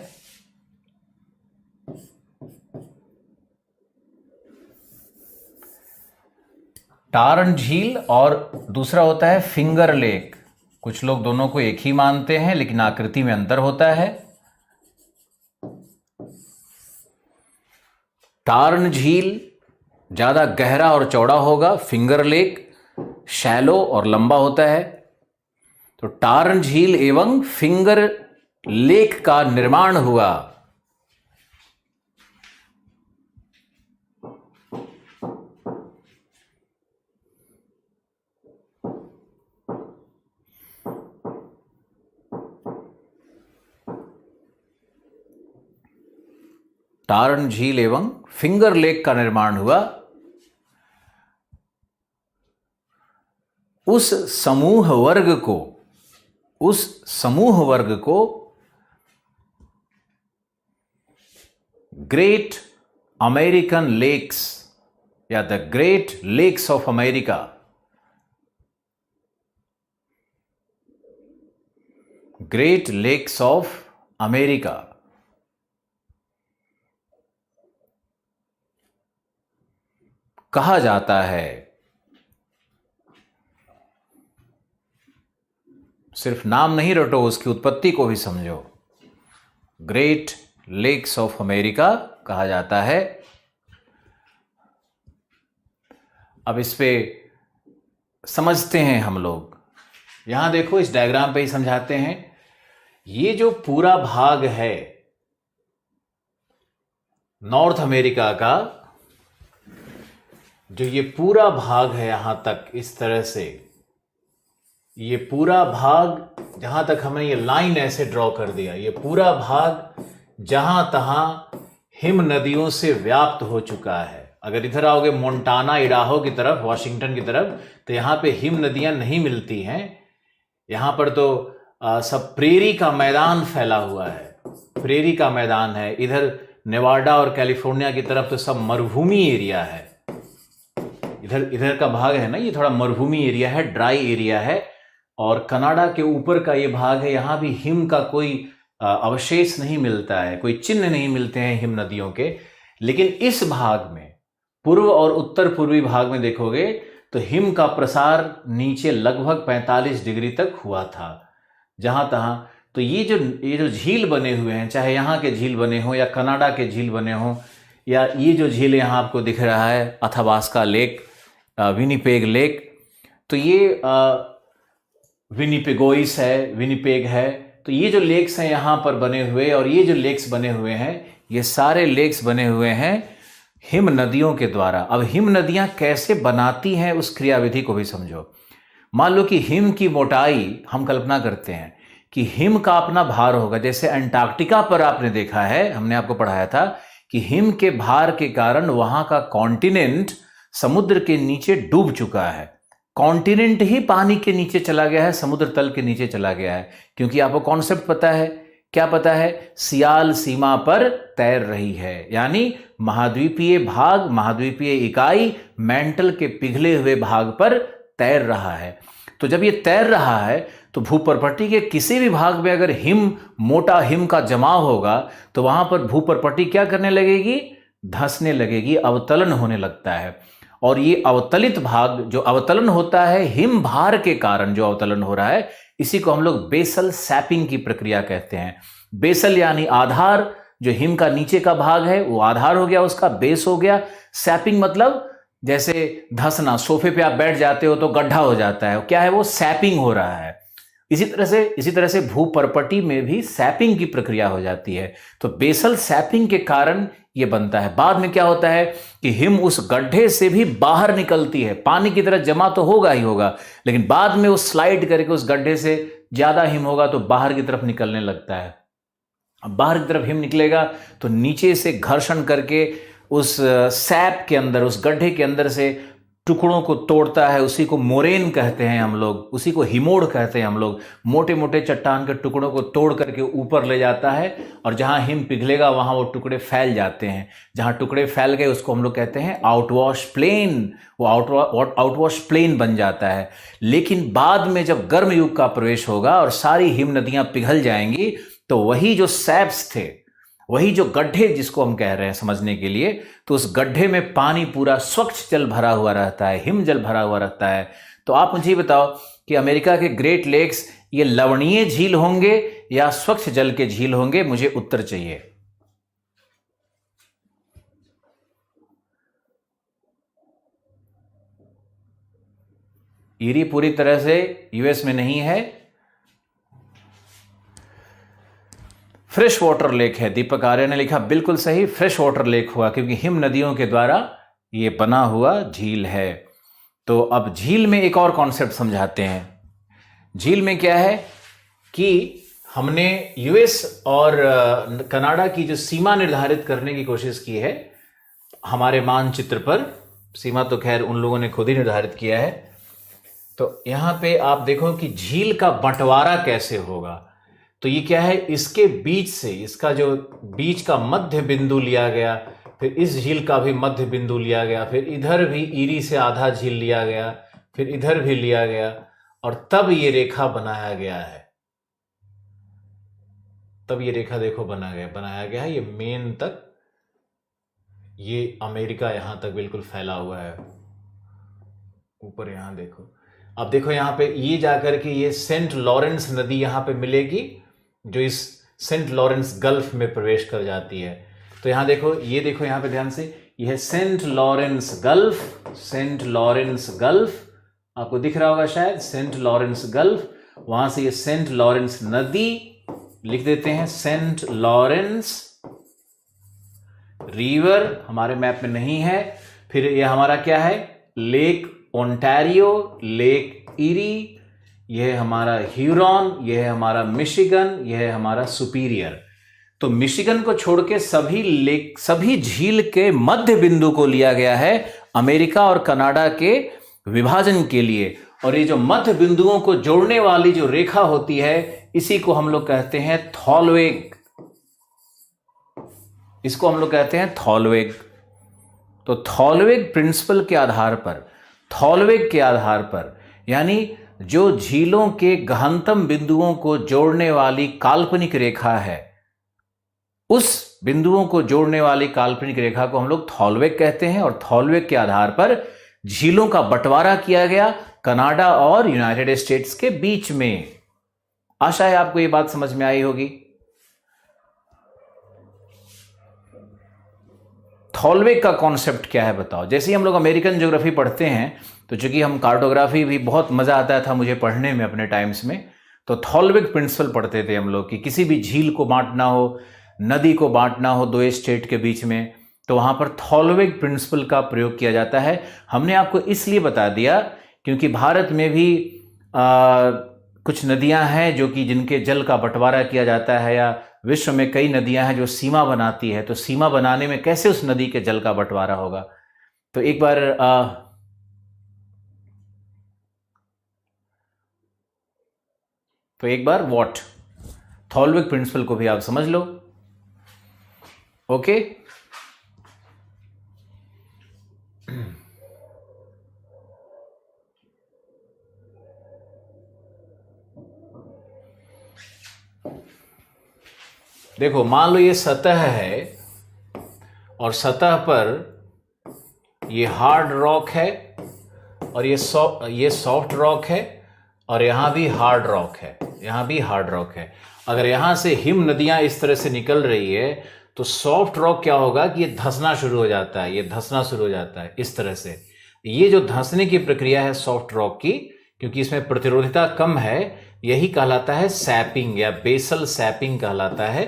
[SPEAKER 2] टार्न झील और दूसरा होता है फिंगर लेक। कुछ लोग दोनों को एक ही मानते हैं लेकिन आकृति में अंतर होता है। टार्न झील ज्यादा गहरा और चौड़ा होगा, फिंगर लेक शैलो और लंबा होता है। तो टार्न झील एवं फिंगर लेक का निर्माण हुआ। टार्न झील एवं फिंगर लेक का निर्माण हुआ उस समूह वर्ग को ग्रेट अमेरिकन लेक्स या the great lakes of America, great lakes of America कहा जाता है। सिर्फ नाम नहीं रटो, उसकी उत्पत्ति को भी समझो। ग्रेट लेक्स ऑफ अमेरिका कहा जाता है। अब इस पे समझते हैं हम लोग। यहां देखो, इस डायग्राम पे ही समझाते हैं। ये जो पूरा भाग है नॉर्थ अमेरिका का, जो ये पूरा भाग है यहां तक इस तरह से, ये पूरा भाग जहां तक हमने ये लाइन ऐसे ड्रॉ कर दिया, ये पूरा भाग जहां तहां हिम नदियों से व्याप्त हो चुका है। अगर इधर आओगे मोंटाना इडाहो की तरफ, वॉशिंगटन की तरफ, तो यहां पे हिम नदियां नहीं मिलती हैं। यहां पर तो सब प्रेरी का मैदान फैला हुआ है, प्रेरी का मैदान है। इधर नेवाडा और कैलिफोर्निया की तरफ तो सब मरुभूमि एरिया है। इधर का भाग है ना, ये थोड़ा मरुभूमि एरिया है, ड्राई एरिया है। और कनाडा के ऊपर का ये भाग है, यहां भी हिम का कोई अवशेष नहीं मिलता है, कोई चिन्ह नहीं मिलते हैं हिम नदियों के। लेकिन इस भाग में, पूर्व और उत्तर पूर्वी भाग में देखोगे तो हिम का प्रसार नीचे लगभग 45 डिग्री तक हुआ था जहां तहां। तो ये जो झील बने हुए हैं, चाहे यहाँ के झील बने हो या कनाडा के झील बने हो, या ये जो झील यहाँ आपको दिख रहा है अथाबास्का लेक, विनिपेग लेक, तो ये विनिपेगोइस है, विनिपेग है। तो ये जो लेक्स हैं यहाँ पर बने हुए, और ये जो लेक्स बने हुए हैं, ये सारे लेक्स बने हुए हैं हिम नदियों के द्वारा। अब हिम नदियाँ कैसे बनाती हैं उस क्रियाविधि को भी समझो। मान लो कि हिम की मोटाई, हम कल्पना करते हैं कि हिम का अपना भार होगा। जैसे अंटार्कटिका पर आपने देखा है, हमने आपको पढ़ाया था कि हिम के भार के कारण वहां का कॉन्टिनेंट समुद्र के नीचे डूब चुका है। कॉन्टिनेंट ही पानी के नीचे चला गया है, समुद्र तल के नीचे चला गया है। क्योंकि आपको कॉन्सेप्ट पता है, क्या पता है? सियाल सीमा पर तैर रही है, यानी महाद्वीपीय भाग, महाद्वीपीय इकाई मेंटल के पिघले हुए भाग पर तैर रहा है। तो जब ये तैर रहा है तो भूपर्पट्टी के किसी भी भाग में अगर मोटा हिम का जमाव होगा तो वहां पर भूपर्पट्टी क्या करने लगेगी? धंसने लगेगी, अवतलन होने लगता है। और ये अवतलित भाग, जो अवतलन होता है हिम भार के कारण जो अवतलन हो रहा है, इसी को हम लोग बेसल सैपिंग की प्रक्रिया कहते हैं। बेसल यानी आधार, जो हिम का नीचे का भाग है वो आधार हो गया, उसका बेस हो गया। सैपिंग मतलब जैसे धंसना, सोफे पे आप बैठ जाते हो तो गड्ढा हो जाता है, क्या है वो? सैपिंग हो रहा है। इसी तरह से भूपर्पट्टी में भी सैपिंग की प्रक्रिया हो जाती है। तो बेसल सैपिंग के कारण ये बनता है। बाद में क्या होता है कि हिम उस गड्ढे से भी बाहर निकलती है। पानी की तरह जमा तो होगा ही होगा, लेकिन बाद में वो स्लाइड करके उस गड्ढे से ज्यादा हिम होगा तो बाहर की तरफ निकलने लगता है। अब बाहर की तरफ हिम निकलेगा तो नीचे से घर्षण करके उस सैप के अंदर, उस गड्ढे के अंदर से टुकड़ों को तोड़ता है, उसी को मोरेन कहते हैं हम लोग, उसी को हिमोड़ कहते हैं हम लोग। मोटे मोटे चट्टान के टुकड़ों को तोड़ करके ऊपर ले जाता है और जहां हिम पिघलेगा वहां वो टुकड़े फैल जाते हैं। जहां टुकड़े फैल गए उसको हम लोग कहते हैं आउटवॉश प्लेन। वो आउटवॉश प्लेन बन जाता है। लेकिन बाद में जब गर्म युग का प्रवेश होगा और सारी हिम नदियां पिघल जाएंगी तो वही जो सैप्स थे, वही जो गड्ढे जिसको हम कह रहे हैं समझने के लिए, तो उस गड्ढे में पानी पूरा स्वच्छ जल भरा हुआ रहता है, हिम जल भरा हुआ रहता है। तो आप मुझे बताओ कि अमेरिका के ग्रेट लेक्स ये लवणीय झील होंगे या स्वच्छ जल के झील होंगे? मुझे उत्तर चाहिए। ईरी पूरी तरह से यूएस में नहीं है, फ्रेश वाटर लेक है। दीपक आर्य ने लिखा बिल्कुल सही, फ्रेश वाटर लेक हुआ क्योंकि हिम नदियों के द्वारा ये बना हुआ झील है। तो अब झील में एक और कॉन्सेप्ट समझाते हैं। झील में क्या है कि हमने यूएस और कनाडा की जो सीमा निर्धारित करने की कोशिश की है हमारे मानचित्र पर, सीमा तो खैर उन लोगों ने खुद ही निर्धारित किया है। तो यहां पे आप देखो कि झील का बंटवारा कैसे होगा। तो ये क्या है, इसके बीच से, इसका जो बीच का मध्य बिंदु लिया गया, फिर इस झील का भी मध्य बिंदु लिया गया, फिर इधर भी ईरी से आधा झील लिया गया, फिर इधर भी लिया गया और तब ये रेखा बनाया गया है। तब ये रेखा देखो बनाया गया है। ये मेन तक, ये अमेरिका यहां तक बिल्कुल फैला हुआ है ऊपर। यहां देखो, अब देखो यहां पे ये जाकर के ये सेंट लॉरेंस नदी यहां पे मिलेगी जो इस सेंट लॉरेंस गल्फ में प्रवेश कर जाती है। तो यहां देखो, ये देखो यहां पे ध्यान से, ये है Saint Lawrence gulf. Saint Lawrence Gulf आपको दिख रहा होगा शायद, सेंट लॉरेंस गल्फ। वहां से ये सेंट लॉरेंस नदी लिख देते हैं, सेंट लॉरेंस रिवर हमारे मैप में नहीं है। फिर ये हमारा क्या है, लेक ओंटारियो, लेक ईरी, यह है हमारा ह्यूरॉन, यह है हमारा मिशिगन, यह है हमारा सुपीरियर। तो मिशिगन को छोड़ के सभी झील के मध्य बिंदु को लिया गया है अमेरिका और कनाडा के विभाजन के लिए। और ये जो मध्य बिंदुओं को जोड़ने वाली जो रेखा होती है इसी को हम लोग कहते हैं थॉलवेग। इसको हम लोग कहते हैं थॉलवेग। तो थॉलवेग प्रिंसिपल के आधार पर, थॉलवेग के आधार पर, यानी जो झीलों के गहनतम बिंदुओं को जोड़ने वाली काल्पनिक रेखा है, उस बिंदुओं को जोड़ने वाली काल्पनिक रेखा को हम लोग थॉलवेग कहते हैं। और थॉलवेग के आधार पर झीलों का बंटवारा किया गया कनाडा और यूनाइटेड स्टेट्स के बीच में। आशा है आपको यह बात समझ में आई होगी। थॉलवेग का कॉन्सेप्ट क्या है बताओ। जैसे ही हम लोग अमेरिकन ज्योग्राफी पढ़ते हैं तो चूंकि हम कार्टोग्राफी भी बहुत मजा आता था मुझे पढ़ने में अपने टाइम्स में, तो थॉलवेग प्रिंसिपल पढ़ते थे हम लोग कि किसी भी झील को बांटना हो, नदी को बांटना हो दो स्टेट के बीच में, तो वहां पर थॉलवेग प्रिंसिपल का प्रयोग किया जाता है। हमने आपको इसलिए बता दिया क्योंकि भारत में भी कुछ नदियां हैं जो कि जिनके जल का बंटवारा किया जाता है, या विश्व में कई नदियां हैं जो सीमा बनाती है। तो सीमा बनाने में कैसे उस नदी के जल का बंटवारा होगा। तो एक बार व्हाट थॉलवेग प्रिंसिपल को भी आप समझ लो। ओके, देखो मान लो ये सतह है और सतह पर ये हार्ड रॉक है और ये सॉफ्ट रॉक है और यहां भी हार्ड रॉक है, यहां भी हार्ड रॉक है। अगर यहां से हिम नदियां इस तरह से निकल रही है तो सॉफ्ट रॉक क्या होगा कि ये धंसना शुरू हो जाता है, ये धंसना शुरू हो जाता है इस तरह से। ये जो धंसने की प्रक्रिया है सॉफ्ट रॉक की, क्योंकि इसमें प्रतिरोधिता कम है, यही कहलाता है सैपिंग या बेसल सैपिंग कहलाता है।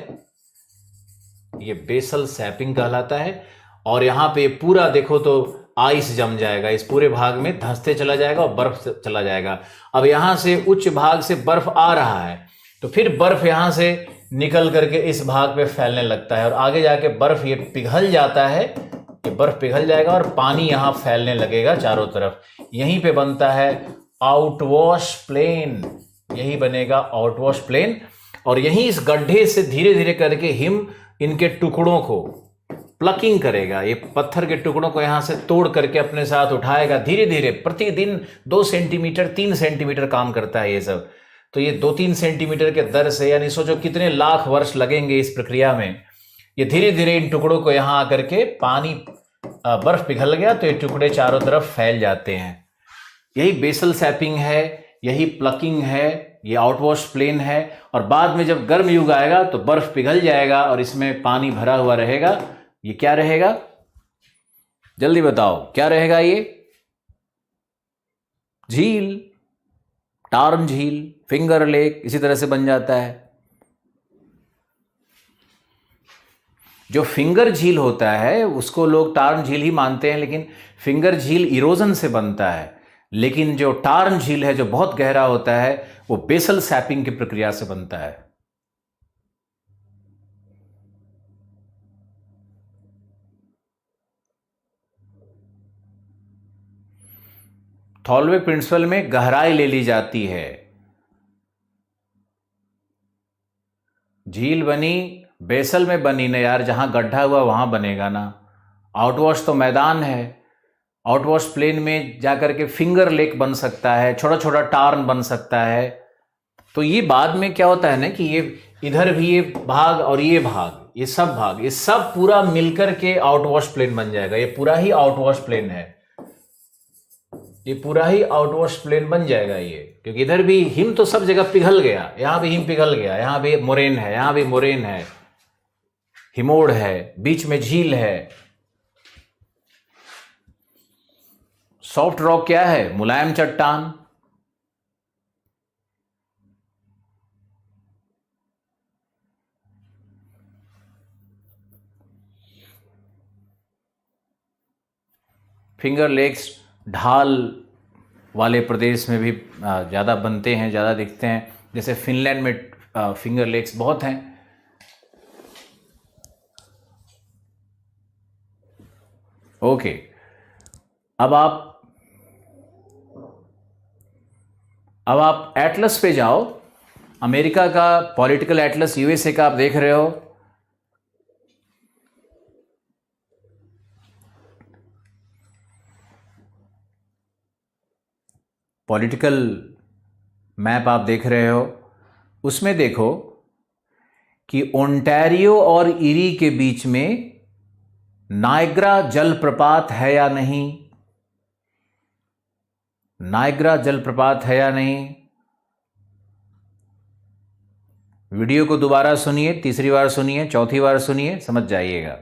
[SPEAKER 2] ये बेसल सैपिंग कहलाता है। और यहां पे पूरा देखो तो आइस जम जाएगा, इस पूरे भाग में धंसते चला जाएगा और बर्फ चला जाएगा। अब यहां से उच्च भाग से बर्फ आ रहा है तो फिर बर्फ यहां से निकल करके इस भाग पे फैलने लगता है और आगे जाके बर्फ ये पिघल जाता है, ये बर्फ पिघल जाएगा और पानी यहां फैलने लगेगा चारों तरफ। यहीं पे बनता है आउटवॉश प्लेन, यही बनेगा आउटवॉश प्लेन। और यहीं इस गड्ढे से धीरे धीरे करके हिम इनके टुकड़ों को प्लकिंग करेगा, ये पत्थर के टुकड़ों को यहां से तोड़ करके अपने साथ उठाएगा धीरे धीरे। प्रतिदिन 2 सेंटीमीटर 3 सेंटीमीटर काम करता है ये सब। तो ये 2-3 सेंटीमीटर के दर से, यानी सोचो कितने लाख वर्ष लगेंगे इस प्रक्रिया में। ये धीरे धीरे इन टुकड़ों को यहां आकर के पानी, बर्फ पिघल गया तो ये टुकड़े चारों तरफ फैल जाते हैं। यही बेसल सैपिंग है, यही प्लकिंग है, ये आउटवॉश प्लेन है। और बाद में जब गर्म युग आएगा तो बर्फ पिघल जाएगा और इसमें पानी भरा हुआ रहेगा। ये क्या रहेगा, जल्दी बताओ क्या रहेगा? ये झील, टार्न झील, फिंगर लेक इसी तरह से बन जाता है। जो फिंगर झील होता है उसको लोग टार्न झील ही मानते हैं, लेकिन फिंगर झील इरोजन से बनता है। लेकिन जो टार्न झील है, जो बहुत गहरा होता है, वो बेसल सैपिंग की प्रक्रिया से बनता है। थॉलवे प्रिंसिपल में गहराई ले ली जाती है। झील बनी बेसल में बनी ना यार, जहां गड्ढा हुआ वहां बनेगा ना। आउटवॉश तो मैदान है, आउटवॉश प्लेन में जाकर के फिंगर लेक बन सकता है, छोटा छोटा टार्न बन सकता है। तो ये बाद में क्या होता है ना कि ये इधर भी ये भाग और ये भाग, ये सब भाग, ये सब पूरा मिलकर के आउटवॉश प्लेन बन जाएगा। ये पूरा ही आउटवॉश प्लेन है, ये पूरा ही आउटवॉश प्लेन बन जाएगा ये। क्योंकि इधर भी हिम तो सब जगह पिघल गया, यहां भी हिम पिघल गया, यहां भी मोरेन है, यहां भी मोरेन है, हिमोड़ है, बीच में झील है। सॉफ्ट रॉक क्या है? मुलायम चट्टान। फिंगर लेक्स ढाल वाले प्रदेश में भी ज़्यादा बनते हैं, ज़्यादा दिखते हैं। जैसे फिनलैंड में फिंगर लेक्स बहुत हैं। ओके, अब आप एटलस पे जाओ, अमेरिका का पॉलिटिकल एटलस, यूएसए का आप देख रहे हो। पॉलिटिकल मैप आप देख रहे हो, उसमें देखो कि ओंटारियो और इरी के बीच में नायग्रा जलप्रपात है या नहीं? नायग्रा जलप्रपात है या नहीं? वीडियो को दोबारा सुनिए, तीसरी बार सुनिए, चौथी बार सुनिए, समझ जाइएगा।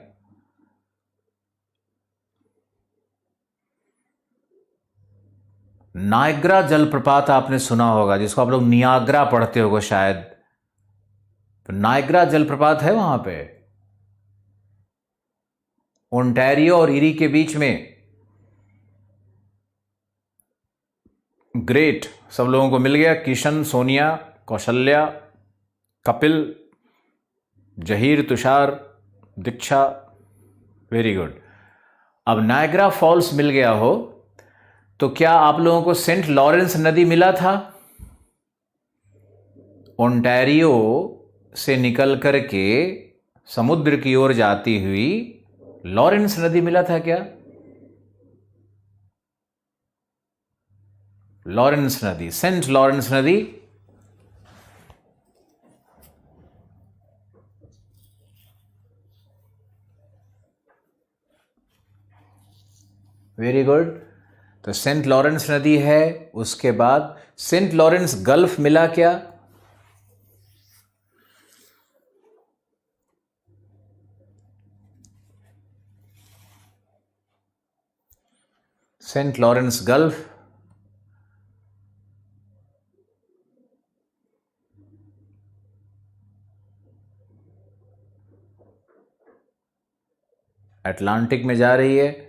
[SPEAKER 2] नायग्रा जलप्रपात आपने सुना होगा, जिसको आप लोग नियाग्रा पढ़ते होगे शायद। तो नायग्रा जलप्रपात है वहां पे, ओंटारियो और इरी के बीच में। ग्रेट, सब लोगों को मिल गया। किशन, सोनिया, कौशल्या, कपिल, जहीर, तुषार, दीक्षा, वेरी गुड। अब नायग्रा फॉल्स मिल गया हो तो क्या आप लोगों को सेंट लॉरेंस नदी मिला था? ओंटारियो से निकल करके समुद्र की ओर जाती हुई लॉरेंस नदी मिला था क्या? लॉरेंस नदी, सेंट लॉरेंस नदी। Very good. तो सेंट लॉरेंस नदी है। उसके बाद सेंट लॉरेंस गल्फ मिला क्या? सेंट लॉरेंस गल्फ, अटलांटिक में जा रही है।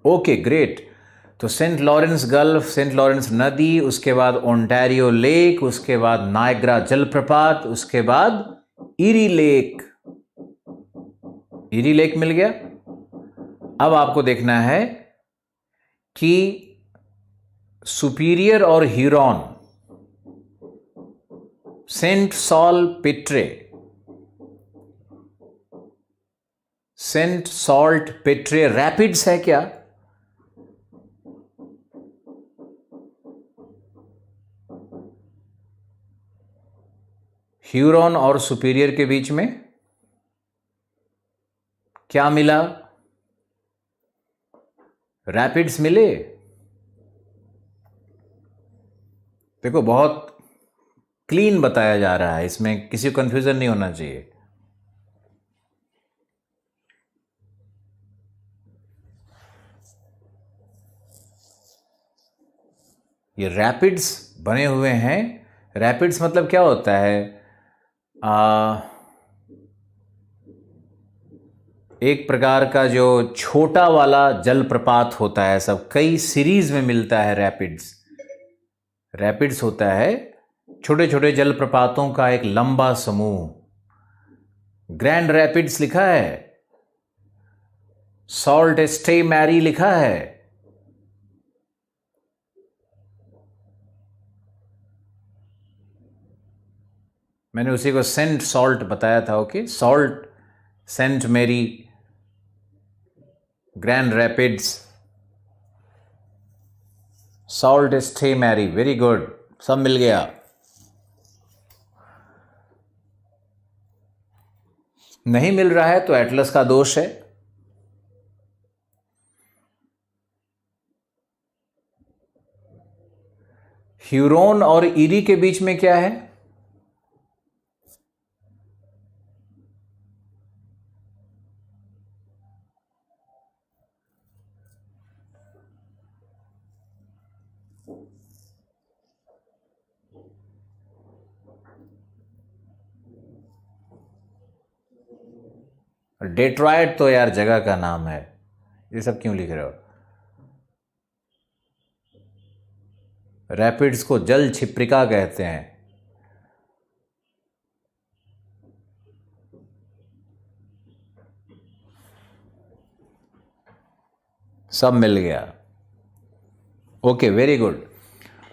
[SPEAKER 2] Okay, great. तो Saint Lawrence gulf, Saint Lawrence नदी, उसके बाद ओंटारियो लेक, उसके बाद नायग्रा जलप्रपात, उसके बाद इरी लेक। ईरी लेक मिल गया। अब आपको देखना है कि सुपीरियर और ह्यूरॉन, सेंट सॉल पेट्रे, सेंट सॉल्ट पेट्रे रैपिड्स है क्या? ह्यूरॉन और सुपीरियर के बीच में क्या मिला? रैपिड्स मिले। देखो बहुत क्लीन बताया जा रहा है, इसमें किसी को कंफ्यूजन नहीं होना चाहिए। ये रैपिड्स बने हुए हैं। रैपिड्स मतलब क्या होता है? एक प्रकार का जो छोटा वाला जलप्रपात होता है, सब कई सीरीज में मिलता है। रैपिड्स रैपिड्स होता है छोटे छोटे जलप्रपातों का एक लंबा समूह। ग्रैंड रैपिड्स लिखा है, सॉल्ट स्टे मैरी लिखा है। मैंने उसी को सेंट सॉल्ट बताया था। Okay, Sault, Saint Marie, Grand Rapids, Sault Sainte Marie. Very good, सब मिल गया। नहीं मिल रहा है तो एटलस का दोष है। ह्यूरोन और ईरी के बीच में क्या है? डेट्रॉयट तो यार जगह का नाम है, ये सब क्यों लिख रहे हो? रैपिड्स को जल छिप्रिका कहते हैं। सब मिल गया। Okay, very good.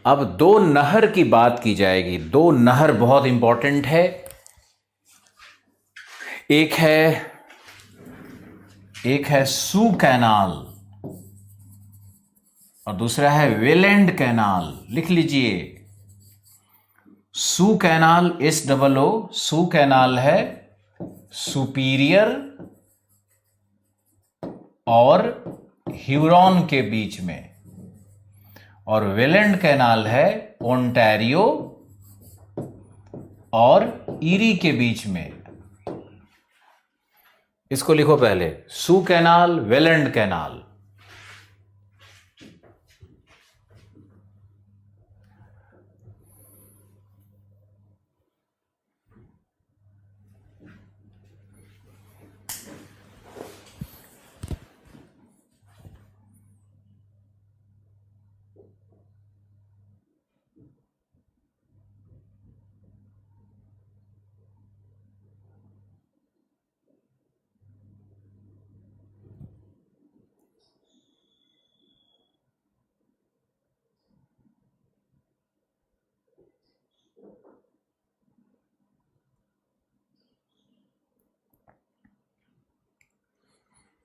[SPEAKER 2] अब दो नहर की बात की जाएगी। दो नहर बहुत इंपॉर्टेंट है। एक है सू कैनाल और दूसरा है वेलेंड कैनाल। लिख लीजिए, Soo canal, SOO, Soo canal है सुपीरियर और ह्यूरॉन के बीच में, और वेलेंड कैनाल है ओंटारियो और ईरी के बीच में। इसको लिखो पहले, सू कैनाल, वेलेंड कैनाल।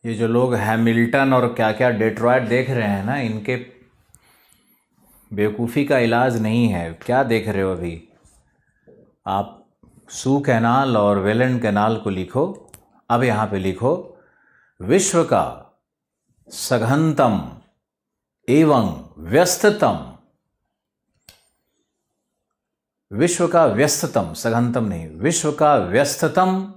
[SPEAKER 2] ये जो लोग हैमिल्टन और क्या क्या डेट्रॉयट देख रहे हैं ना, इनके बेवकूफ़ी का इलाज नहीं है। क्या देख रहे हो अभी आप? सू कैनाल और वेलेंड कैनाल को लिखो। अब यहाँ पे लिखो, विश्व का सघनतम एवं व्यस्ततम, विश्व का व्यस्ततम, सघनतम नहीं, विश्व का व्यस्ततम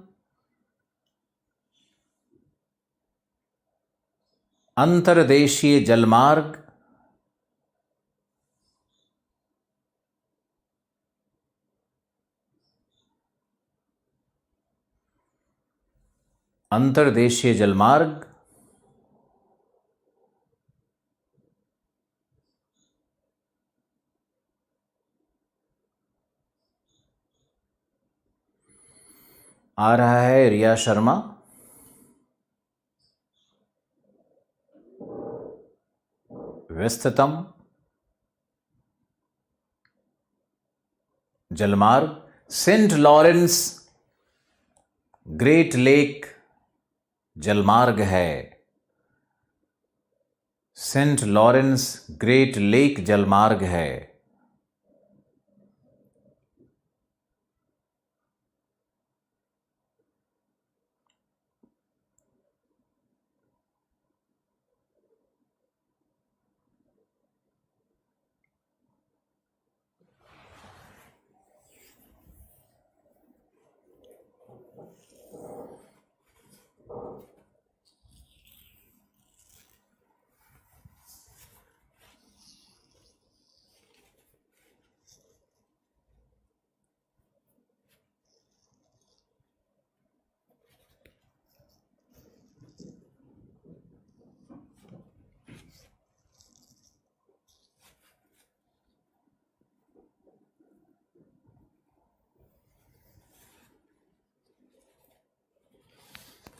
[SPEAKER 2] अंतर्देशीय जलमार्ग अंतर्देशीय जलमार्ग आ रहा है रिया शर्मा। विस्तृतम जलमार्ग। सेंट लॉरेंस ग्रेट लेक जलमार्ग है। सेंट लॉरेंस ग्रेट लेक जलमार्ग है।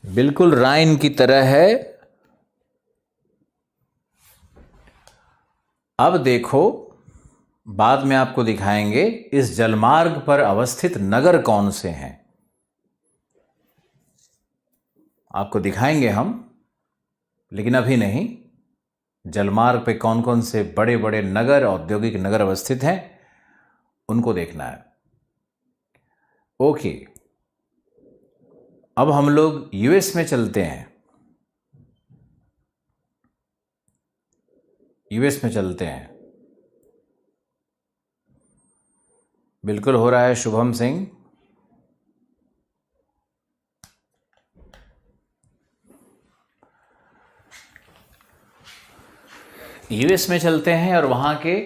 [SPEAKER 2] बिल्कुल राइन की तरह है। अब देखो, बाद में आपको दिखाएंगे इस जलमार्ग पर अवस्थित नगर कौन से हैं, आपको दिखाएंगे हम, लेकिन अभी नहीं। जलमार्ग पे कौन कौन से बड़े बड़े नगर, औद्योगिक नगर अवस्थित हैं, उनको देखना है। ओके, अब हम लोग यूएस में चलते हैं। यूएस में चलते हैं। बिल्कुल हो रहा है शुभम सिंह। यूएस में चलते हैं और वहां के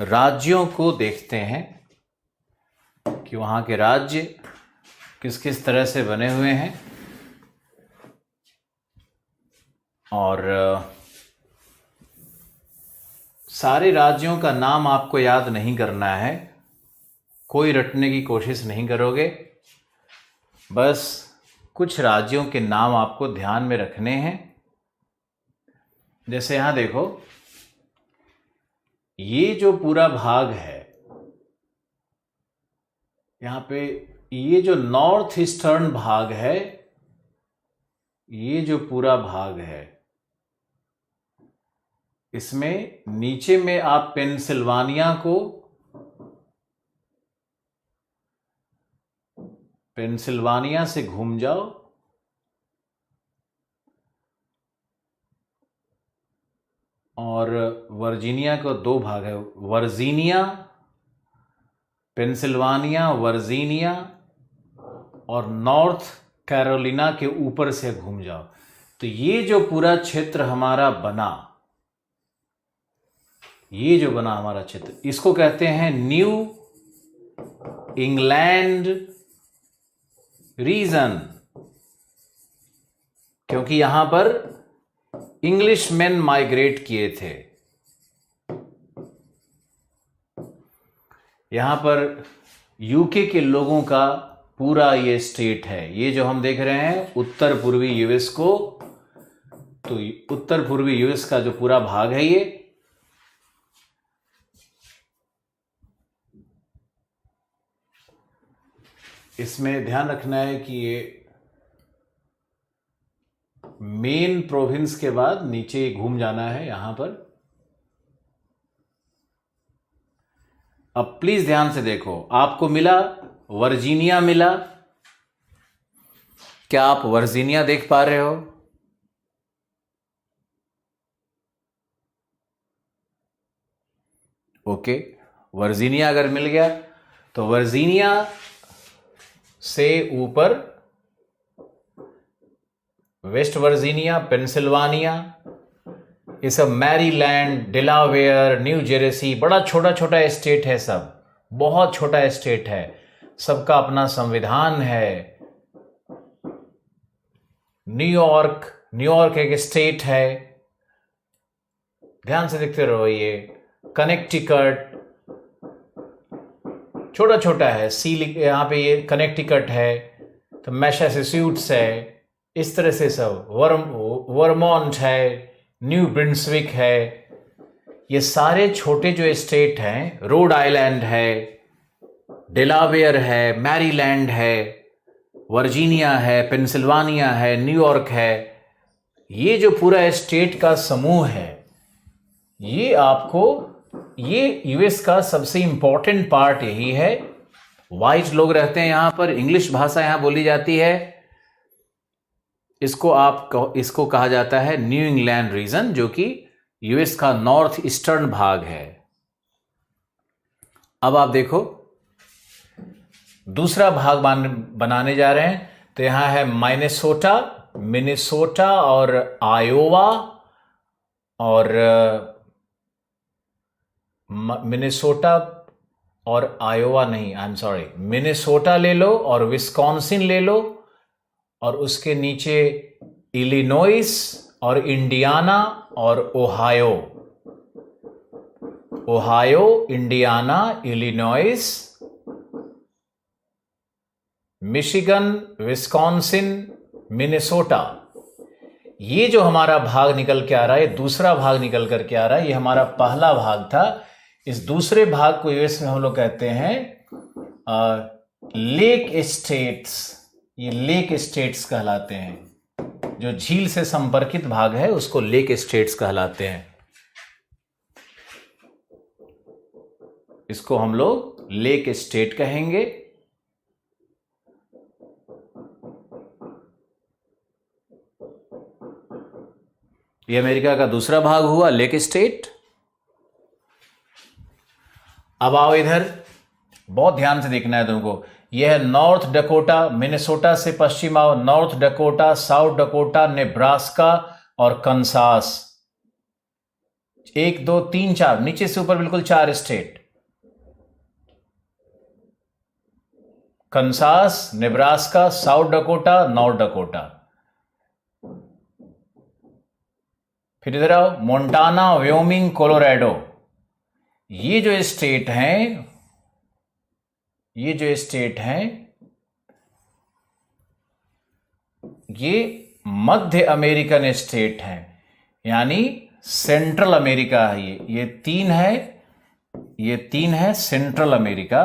[SPEAKER 2] राज्यों को देखते हैं कि वहां के राज्य किस किस तरह से बने हुए हैं। और सारे राज्यों का नाम आपको याद नहीं करना है, कोई रटने की कोशिश नहीं करोगे, बस कुछ राज्यों के नाम आपको ध्यान में रखने हैं। जैसे यहां देखो, ये जो पूरा भाग है, यहां पे ये जो नॉर्थ ईस्टर्न भाग है, ये जो पूरा भाग है, इसमें नीचे में आप पेंसिल्वानिया को, पेंसिल्वानिया से घूम जाओ और वर्जीनिया को दो भाग है, वर्जीनिया, पेंसिल्वानिया, वर्जीनिया, और नॉर्थ कैरोलिना के ऊपर से घूम जाओ। तो ये जो पूरा क्षेत्र हमारा बना, ये जो बना हमारा क्षेत्र, इसको कहते हैं न्यू इंग्लैंड रीजन, क्योंकि यहां पर इंग्लिश मैन माइग्रेट किए थे। यहां पर यूके के लोगों का पूरा ये स्टेट है। ये जो हम देख रहे हैं उत्तर पूर्वी यूएस को, तो उत्तर पूर्वी यूएस का जो पूरा भाग है, ये इसमें ध्यान रखना है कि ये मेन प्रोविंस के बाद नीचे घूम जाना है यहां पर। अब प्लीज ध्यान से देखो, आपको मिला वर्जीनिया मिला, क्या आप वर्जीनिया देख पा रहे हो? ओके, वर्जीनिया अगर मिल गया तो वर्जीनिया से ऊपर वेस्ट वर्जीनिया, पेंसिल्वानिया, ये सब मैरीलैंड, डेलावेयर, न्यू जर्सी, बड़ा छोटा छोटा स्टेट है, सब बहुत छोटा स्टेट है, सबका अपना संविधान है। न्यूयॉर्क, न्यूयॉर्क एक स्टेट है, ध्यान से देखते रहो। ये कनेक्टिकट छोटा छोटा है, यहां पे ये कनेक्टिकट है, तो मैसाचुसेट्स है, इस तरह से सब वर्मोंट है, न्यू ब्रिंसविक है, ये सारे छोटे जो स्टेट हैं, रोड आइलैंड है, डेलावेयर है, मैरीलैंड है, वर्जीनिया है, पेंसिल्वानिया है, न्यूयॉर्क है, ये जो पूरा स्टेट का समूह है, ये यूएस का सबसे इंपॉर्टेंट पार्ट यही है। वाइट लोग रहते हैं यहां पर, इंग्लिश भाषा यहां बोली जाती है। इसको कहा जाता है न्यू इंग्लैंड रीजन, जो कि यूएस का नॉर्थ ईस्टर्न भाग है। अब आप देखो दूसरा भाग बनाने जा रहे हैं, तो यहां है मिनेसोटा और आयोवा, और मिनेसोटा और आयोवा नहीं, आई एम सॉरी, मिनेसोटा ले लो और विस्कॉन्सिन ले लो, और उसके नीचे इलिनोइस और इंडियाना और Ohio, Indiana, Illinois, Michigan, Wisconsin, Minnesota. ये जो हमारा भाग निकल के आ रहा है, दूसरा भाग निकल करके आ रहा है, ये हमारा पहला भाग था। इस दूसरे भाग को यूएस में हम लोग कहते हैं लेक स्टेट्स। ये लेक स्टेट्स कहलाते हैं, जो झील से संपर्कित भाग है उसको लेक स्टेट्स कहलाते हैं। इसको हम लोग लेक स्टेट कहेंगे। ये अमेरिका का दूसरा भाग हुआ, लेक स्टेट। अब आओ इधर, बहुत ध्यान से देखना है तुमको। यह है नॉर्थ डकोटा, मिनेसोटा से पश्चिम आओ, north Dakota, south Dakota, Nebraska और कंसास। 1 2 3 4, नीचे से ऊपर बिल्कुल 4 state. Kansas, Nebraska, south Dakota, north Dakota. फिर इधर आओ, मोंटाना, व्योमिंग, कोलोराडो। ये जो स्टेट हैं, ये मध्य अमेरिकन स्टेट हैं, यानी सेंट्रल अमेरिका है। ये तीन है सेंट्रल अमेरिका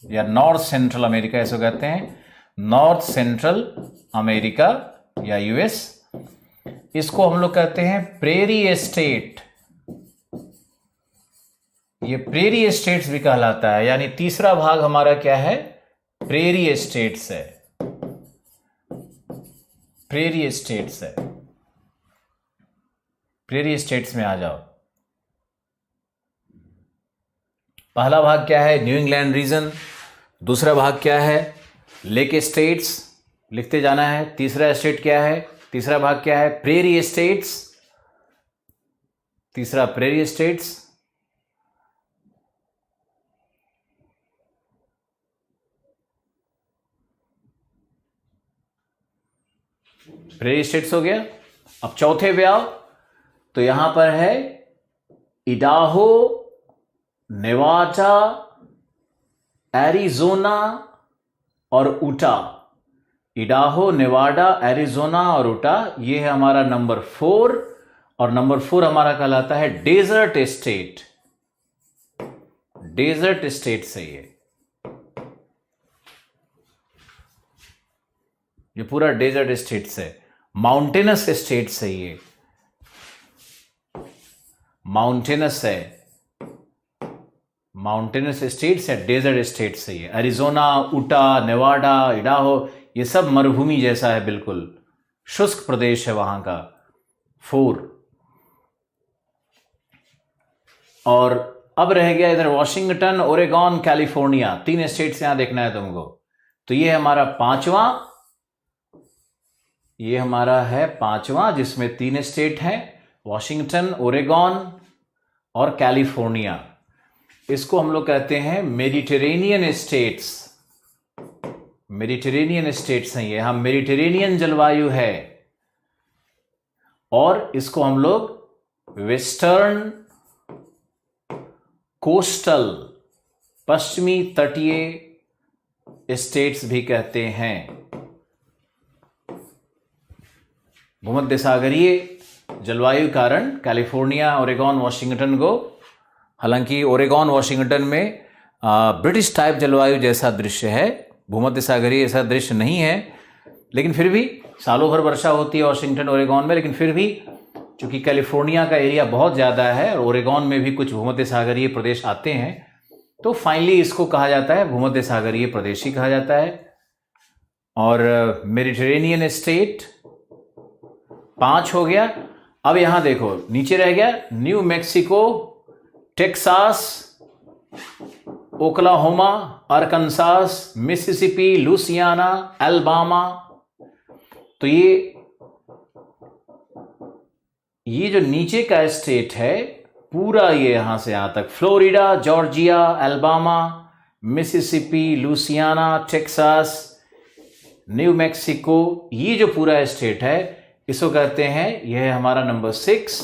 [SPEAKER 2] या नॉर्थ सेंट्रल अमेरिका, ऐसे कहते हैं, नॉर्थ सेंट्रल अमेरिका या यूएस। इसको हम लोग कहते हैं प्रेरी स्टेट। ये प्रेरी स्टेट्स भी कहलाता है, यानी तीसरा भाग हमारा क्या है, प्रेरी स्टेट्स है। प्रेरी स्टेट्स है। प्रेरी स्टेट्स में आ जाओ। पहला भाग क्या है, न्यू इंग्लैंड रीजन। दूसरा भाग क्या है, लेक स्टेट्स, लिखते जाना है। तीसरा स्टेट क्या है, तीसरा भाग क्या है, प्रेरी स्टेट्स। तीसरा प्रेरी स्टेट्स। प्रेरी स्टेट्स हो गया। अब चौथे पे आओ, तो यहां पर है इडाहो, नेवाडा, एरिजोना और उटा। इडाहो, नेवाडा, एरिजोना और उटा, ये है हमारा नंबर 4। और नंबर 4 हमारा कहलाता है डेजर्ट स्टेट। डेजर्ट स्टेट से ये पूरा डेजर्ट स्टेट से, माउंटेनस स्टेट से, ये माउंटेनस है, माउंटेनस स्टेट से, डेजर्ट स्टेट से। ये एरिजोना, उटा, नेवाडा, इडाहो, ये सब मरुभूमि जैसा है, बिल्कुल शुष्क प्रदेश है वहां का। 4। और अब रह गया इधर वाशिंगटन, ओरेगॉन, कैलिफोर्निया। 3 स्टेट्स यहां देखना है तुमको। तो ये हमारा पांचवा, ये हमारा है पांचवा, जिसमें 3 स्टेट हैं, वाशिंगटन, ओरेगॉन और कैलिफोर्निया। इसको हम लोग कहते हैं मेडिटेरेनियन स्टेट्स। मेडिटेरेनियन स्टेट्स हैं ये, यहां मेडिटेरेनियन जलवायु है। और इसको हम लोग वेस्टर्न कोस्टल, पश्चिमी तटीय स्टेट्स भी कहते हैं। भूमध्य सागरीय जलवायु कारण कैलिफोर्निया, ओरेगॉन, वॉशिंगटन को, हालांकि ओरेगॉन वॉशिंगटन में ब्रिटिश टाइप जलवायु जैसा दृश्य है, भूमध्य सागरीय ऐसा दृश्य नहीं है, लेकिन फिर भी सालों भर वर्षा होती है वॉशिंगटन ओरेगॉन में, लेकिन फिर भी चूंकि कैलिफोर्निया का एरिया बहुत ज़्यादा है और ओरेगॉन में भी कुछ भूमध्य सागरीय प्रदेश आते हैं, तो फाइनली इसको कहा जाता है भूमध्य सागरीय प्रदेश ही कहा जाता है। और मेडिटेरेनियन स्टेट 5 हो गया। अब यहां देखो नीचे रह गया New Mexico, Texas, Oklahoma, Arkansas, Mississippi, Louisiana, Alabama. तो ये जो नीचे का स्टेट है पूरा ये यहां से यहां तक, Florida, Georgia, Alabama, Mississippi, Louisiana, Texas, New Mexico, ये जो पूरा स्टेट है इसको कहते हैं, यह है हमारा नंबर 6,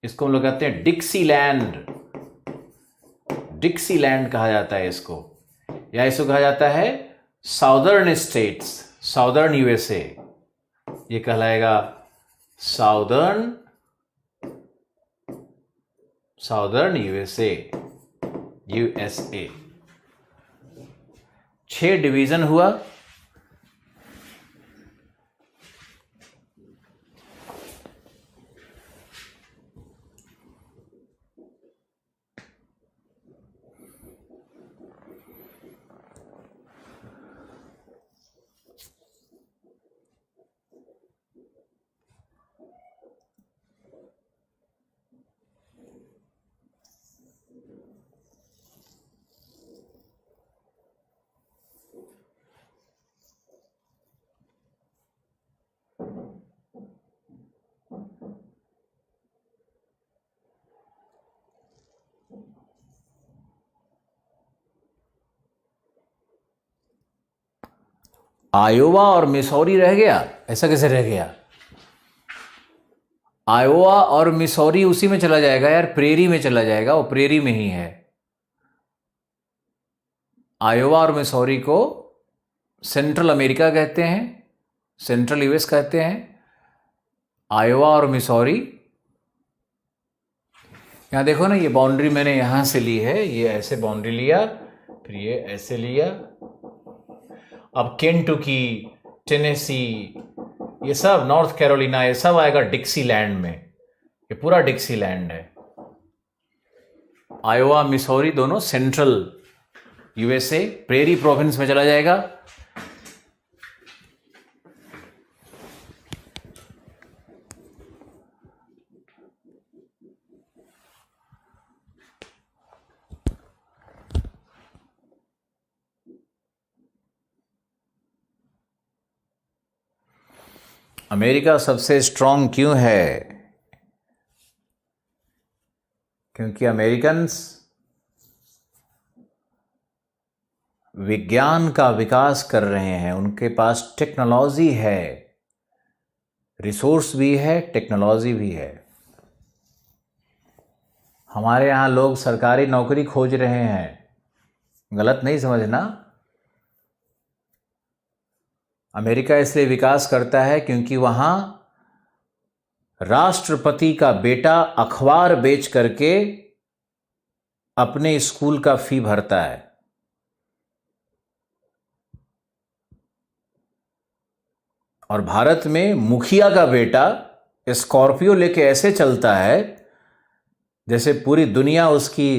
[SPEAKER 2] इसको हम लोग कहते हैं डिक्सी लैंड। डिक्सी लैंड कहा जाता है इसको, या इसको कहा जाता है साउदर्न स्टेट्स, साउदर्न यूएसए, ये कहलाएगा साउदर्न यूएसए, 6 डिवीजन हुआ। आयोवा और मिसौरी रह गया, ऐसा कैसे रह गया? आयोवा और मिसौरी उसी में चला जाएगा यार, प्रेरी में चला जाएगा, वो प्रेरी में ही है। आयोवा और मिसौरी को सेंट्रल अमेरिका कहते हैं, सेंट्रल यूएस कहते हैं। आयोवा और मिसौरी, यहां देखो ना, ये बाउंड्री मैंने यहां से ली है, ये ऐसे बाउंड्री लिया, फिर ये ऐसे लिया। अब केंटुकी, टेनेसी, ये सब, नॉर्थ कैरोलिना, ये सब आएगा डिक्सी लैंड में, ये पूरा डिक्सी लैंड है। आयोवा, मिसौरी दोनों सेंट्रल यूएसए, प्रेरी प्रोविंस में चला जाएगा। अमेरिका सबसे स्ट्रांग क्यों है? क्योंकि अमेरिकन्स विज्ञान का विकास कर रहे हैं, उनके पास टेक्नोलॉजी है, रिसोर्स भी है, टेक्नोलॉजी भी है। हमारे यहाँ लोग सरकारी नौकरी खोज रहे हैं, गलत नहीं समझना। अमेरिका इसलिए विकास करता है क्योंकि वहाँ राष्ट्रपति का बेटा अखबार बेच करके अपने स्कूल का फी भरता है। और भारत में मुखिया का बेटा स्कॉर्पियो लेके ऐसे चलता है जैसे पूरी दुनिया उसकी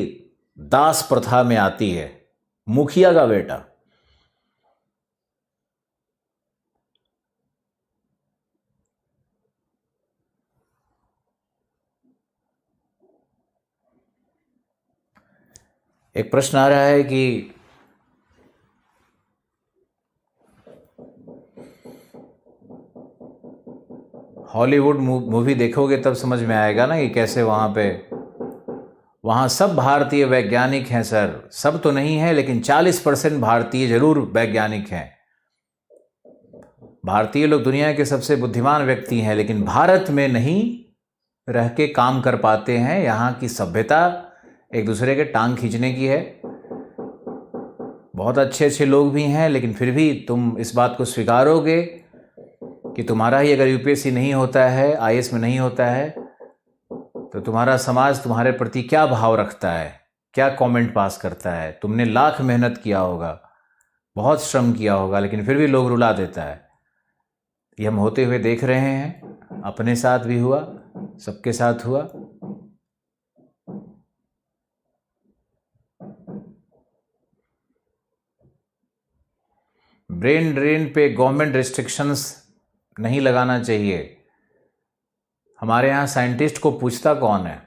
[SPEAKER 2] दास प्रथा में आती है। मुखिया का बेटा। एक प्रश्न आ रहा है कि हॉलीवुड मूवी देखोगे तब समझ में आएगा ना कि कैसे वहाँ सब भारतीय वैज्ञानिक हैं सर। सब तो नहीं है, लेकिन 40% भारतीय जरूर वैज्ञानिक हैं। भारतीय लोग दुनिया के सबसे बुद्धिमान व्यक्ति हैं, लेकिन भारत में नहीं रह के काम कर पाते हैं। यहाँ की सभ्यता एक दूसरे के टांग खींचने की है। बहुत अच्छे अच्छे लोग भी हैं, लेकिन फिर भी तुम इस बात को स्वीकारोगे कि तुम्हारा ही अगर यूपीएससी नहीं होता है, आईएएस में नहीं होता है, तो तुम्हारा समाज तुम्हारे प्रति क्या भाव रखता है, क्या कमेंट पास करता है। तुमने लाख मेहनत किया होगा, बहुत श्रम किया होगा, लेकिन फिर भी लोग रुला देता है। ये हम होते हुए देख रहे हैं, अपने साथ भी हुआ, सबके साथ हुआ। ब्रेन ड्रेन पे गवर्नमेंट रिस्ट्रिक्शंस नहीं लगाना चाहिए। हमारे यहाँ साइंटिस्ट को पूछता कौन है?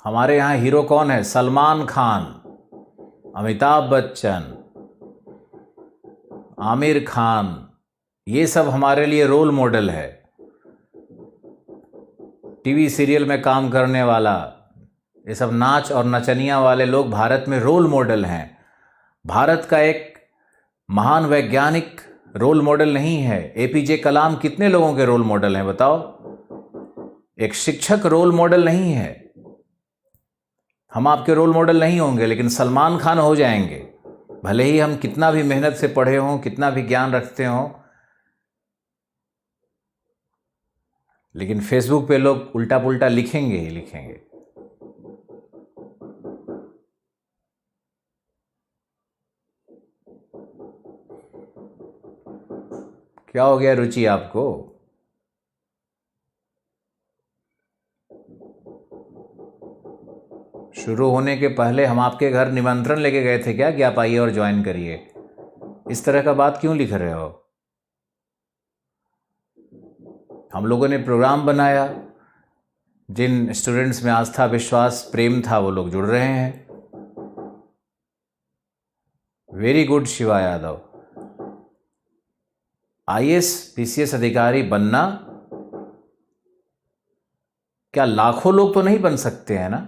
[SPEAKER 2] हमारे यहाँ हीरो कौन है? सलमान खान, अमिताभ बच्चन, आमिर खान, ये सब हमारे लिए रोल मॉडल है। टीवी सीरियल में काम करने वाला, ये सब नाच और नचनिया वाले लोग भारत में रोल मॉडल हैं। भारत का एक महान वैज्ञानिक रोल मॉडल नहीं है। एपीजे कलाम कितने लोगों के रोल मॉडल हैं बताओ? एक शिक्षक रोल मॉडल नहीं है। हम आपके रोल मॉडल नहीं होंगे, लेकिन सलमान खान हो जाएंगे। भले ही हम कितना भी मेहनत से पढ़े हों, कितना भी ज्ञान रखते हों, लेकिन फेसबुक पे लोग उल्टा पुल्टा लिखेंगे ही लिखेंगे। क्या हो गया रुचि आपको? शुरू होने के पहले हम आपके घर निमंत्रण लेके गए थे क्या कि आप आइए और ज्वाइन करिए? इस तरह का बात क्यों लिख रहे हो? हम लोगों ने प्रोग्राम बनाया, जिन स्टूडेंट्स में आस्था, विश्वास, प्रेम था वो लोग जुड़ रहे हैं। Very good Shiva Yadav. IAS PCS अधिकारी बनना, क्या लाखों लोग तो नहीं बन सकते हैं ना?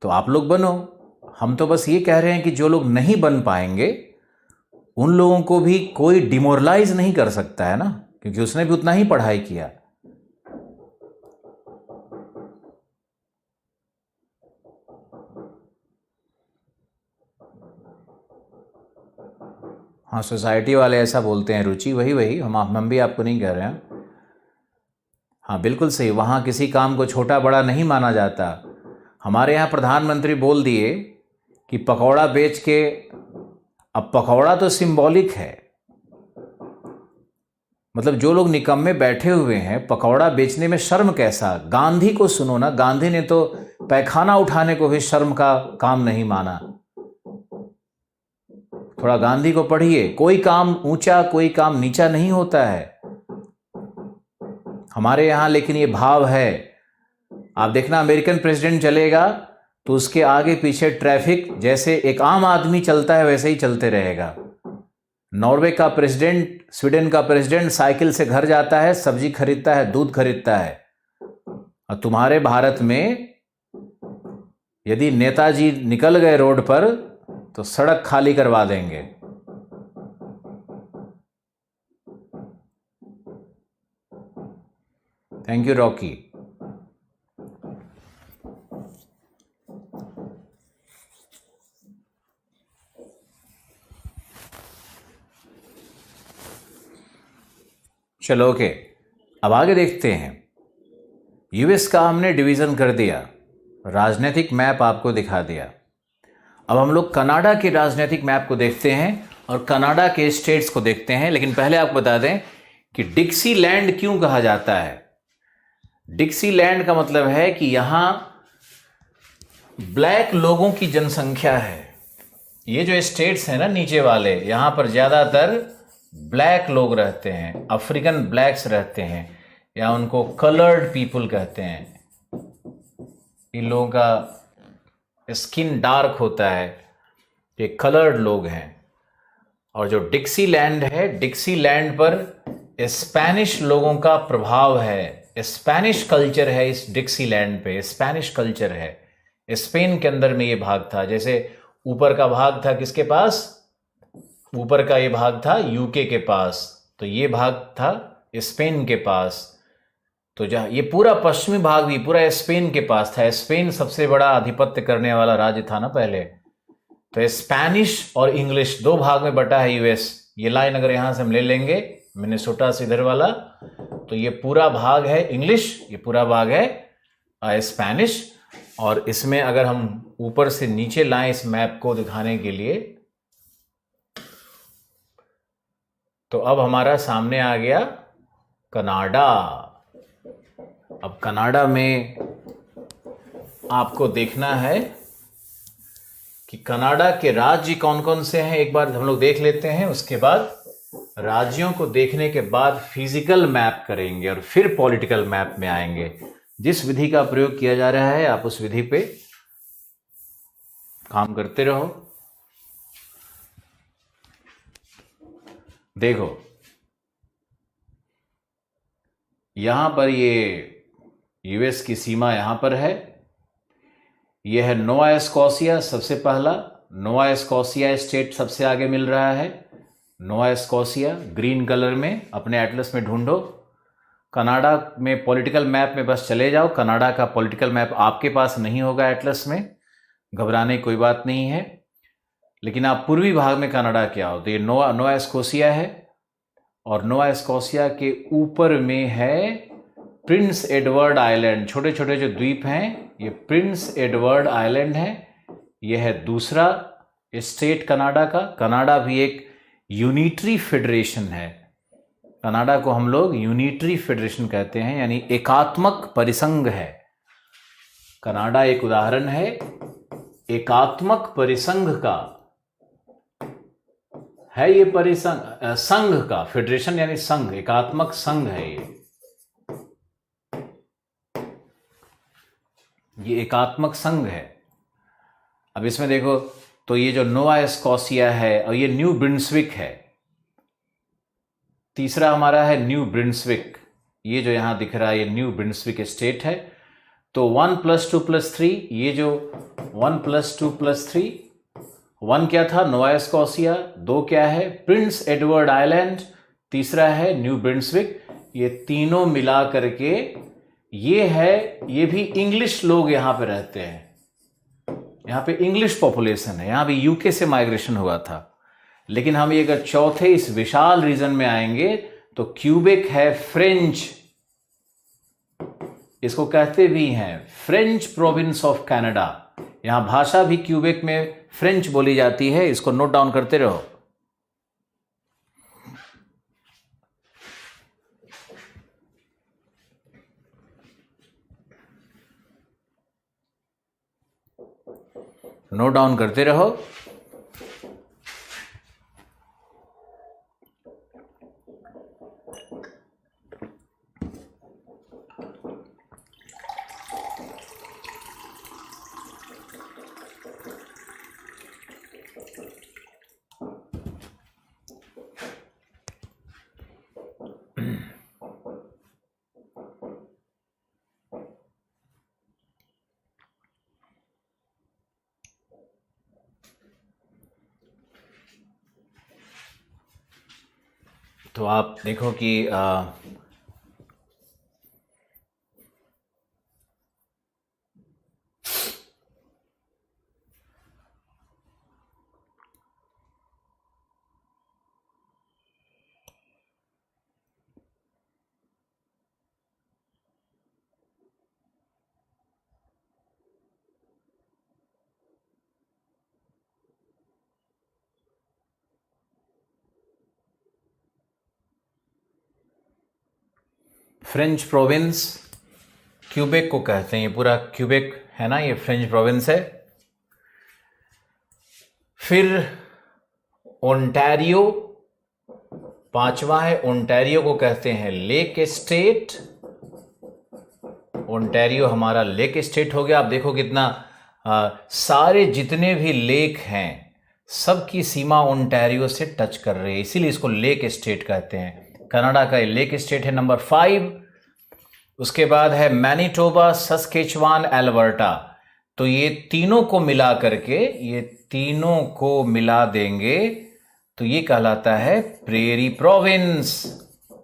[SPEAKER 2] तो आप लोग बनो। हम तो बस ये कह रहे हैं कि जो लोग नहीं बन पाएंगे उन लोगों को भी कोई डिमोरलाइज नहीं कर सकता है ना, क्योंकि उसने भी उतना ही पढ़ाई किया। हाँ, सोसाइटी वाले ऐसा बोलते हैं रुचि, वही हम भी आपको नहीं कह रहे हैं। हाँ बिल्कुल सही, वहाँ किसी काम को छोटा बड़ा नहीं माना जाता। हमारे यहाँ प्रधानमंत्री बोल दिए कि पकौड़ा बेच के, अब पकौड़ा तो सिंबॉलिक है, मतलब जो लोग निकम्मे बैठे हुए हैं, पकौड़ा बेचने में शर्म कैसा? गांधी को सुनो ना, गांधी ने तो पैखाना उठाने को भी शर्म का काम नहीं माना। थोड़ा गांधी को पढ़िए। कोई काम ऊंचा, कोई काम नीचा नहीं होता है हमारे यहां, लेकिन ये भाव है। आप देखना, अमेरिकन प्रेसिडेंट चलेगा तो उसके आगे पीछे ट्रैफिक जैसे एक आम आदमी चलता है वैसे ही चलते रहेगा। नॉर्वे का प्रेसिडेंट, स्वीडन का प्रेसिडेंट साइकिल से घर जाता है, सब्जी खरीदता है, दूध खरीदता है। और तुम्हारे भारत में यदि नेताजी निकल गए रोड पर तो सड़क खाली करवा देंगे। Thank you Rocky. चलो ओके, अब आगे देखते हैं। यूएस का हमने डिवीजन कर दिया, राजनीतिक मैप आपको दिखा दिया। अब हम लोग कनाडा के राजनीतिक मैप को देखते हैं और कनाडा के स्टेट्स को देखते हैं। लेकिन पहले आपको बता दें कि डिक्सी लैंड क्यों कहा जाता है। डिक्सी लैंड का मतलब है कि यहां ब्लैक लोगों की जनसंख्या है। ये जो स्टेट्स हैं ना नीचे वाले, यहां पर ज्यादातर ब्लैक लोग रहते हैं, अफ्रीकन ब्लैक्स रहते हैं, या उनको कलर्ड पीपल कहते हैं। इन लोगों का स्किन डार्क होता है, ये कलर्ड लोग हैं। और जो डिक्सी लैंड है, डिक्सी लैंड पर स्पेनिश लोगों का प्रभाव है, स्पेनिश कल्चर है इस डिक्सी लैंड पे, स्पेनिश कल्चर है। स्पेन के अंदर में ये भाग था, जैसे ऊपर का भाग था किसके पास? ऊपर का ये भाग था यूके के पास, तो ये भाग था स्पेन के पास। तो जहाँ ये पूरा पश्चिमी भाग भी पूरा स्पेन के पास था। स्पेन सबसे बड़ा आधिपत्य करने वाला राज्य था ना पहले। तो स्पेनिश और इंग्लिश दो भाग में बटा है यूएस। ये लाइन अगर यहां से हम ले लेंगे मिनेसोटा से इधर वाला, तो ये पूरा भाग है इंग्लिश, ये पूरा भाग है स्पेनिश। और इसमें अगर हम ऊपर से नीचे लाएं इस मैप को दिखाने के लिए, तो अब हमारा सामने आ गया कनाडा। अब कनाडा में आपको देखना है कि कनाडा के राज्य कौन कौन से हैं, एक बार हम लोग देख लेते हैं। उसके बाद राज्यों को देखने के बाद फिजिकल मैप करेंगे और फिर पॉलिटिकल मैप में आएंगे। जिस विधि का प्रयोग किया जा रहा है आप उस विधि पे काम करते रहो। देखो यहां पर ये यूएस की सीमा यहां पर है। यह है नोवा स्कॉशिया, सबसे पहला नोवा स्कॉशिया स्टेट सबसे आगे मिल रहा है। नोवा स्कॉशिया ग्रीन कलर में अपने एटलस में ढूंढो। कनाडा में पॉलिटिकल मैप में बस चले जाओ। कनाडा का पॉलिटिकल मैप आपके पास नहीं होगा एटलस में, घबराने की कोई बात नहीं है। लेकिन आप पूर्वी भाग में कनाडा के आओ तो ये नोवा स्कॉशिया है, और नोवा स्कॉशिया के ऊपर में है प्रिंस एडवर्ड आइलैंड। छोटे छोटे जो द्वीप हैं ये प्रिंस एडवर्ड आइलैंड है। यह है दूसरा स्टेट कनाडा का। कनाडा भी एक यूनिटरी फेडरेशन है। कनाडा को हम लोग यूनिटरी फेडरेशन कहते हैं, यानी एकात्मक परिसंघ है। कनाडा एक उदाहरण है एकात्मक परिसंघ का है। ये परिसंघ संघ का, फेडरेशन यानी संघ, एकात्मक संघ है ये एकात्मक संघ है। अब इसमें देखो तो ये जो नोवा स्कॉशिया है और ये न्यू ब्रिंसविक है। तीसरा हमारा है न्यू ब्रिंसविक, ये जो यहां दिख रहा है ये न्यू ब्रिंसविक स्टेट है। तो 1 + 2 + 3, ये जो 1 + 2 + 3, 1 क्या था नोवा स्कॉशिया, 2 क्या है प्रिंस एडवर्ड आइलैंड, तीसरा है न्यू ब्रिंसविक। ये तीनों मिला करके ये है, ये भी इंग्लिश लोग यहां पे रहते हैं। यहां पे इंग्लिश पॉपुलेशन है। यहां भी यूके से माइग्रेशन हुआ था। लेकिन हम ये अगर चौथे इस विशाल रीजन में आएंगे तो क्यूबेक है फ्रेंच, इसको कहते भी हैं फ्रेंच प्रोविंस ऑफ कनाडा। यहां भाषा भी क्यूबेक में फ्रेंच बोली जाती है, इसको नोट डाउन करते रहो। नोट डाउन करते रहो। तो आप देखो कि फ्रेंच प्रोविंस क्यूबेक को कहते हैं। ये पूरा क्यूबेक है ना, ये फ्रेंच प्रोविंस है। फिर ओंटारियो पांचवा है, ओंटारियो को कहते हैं लेक स्टेट। ओंटारियो हमारा लेक स्टेट हो गया। आप देखो कितना सारे जितने भी लेक हैं सबकी सीमा ओंटारियो से टच कर रही है, इसीलिए इसको लेक स्टेट कहते हैं। कनाडा का लेक स्टेट है नंबर 5। उसके बाद है मैनिटोबा, सस्केचुआन, एल्बर्टा। तो ये तीनों को मिला करके, ये तीनों को मिला देंगे तो ये कहलाता है प्रेरी प्रोविंस,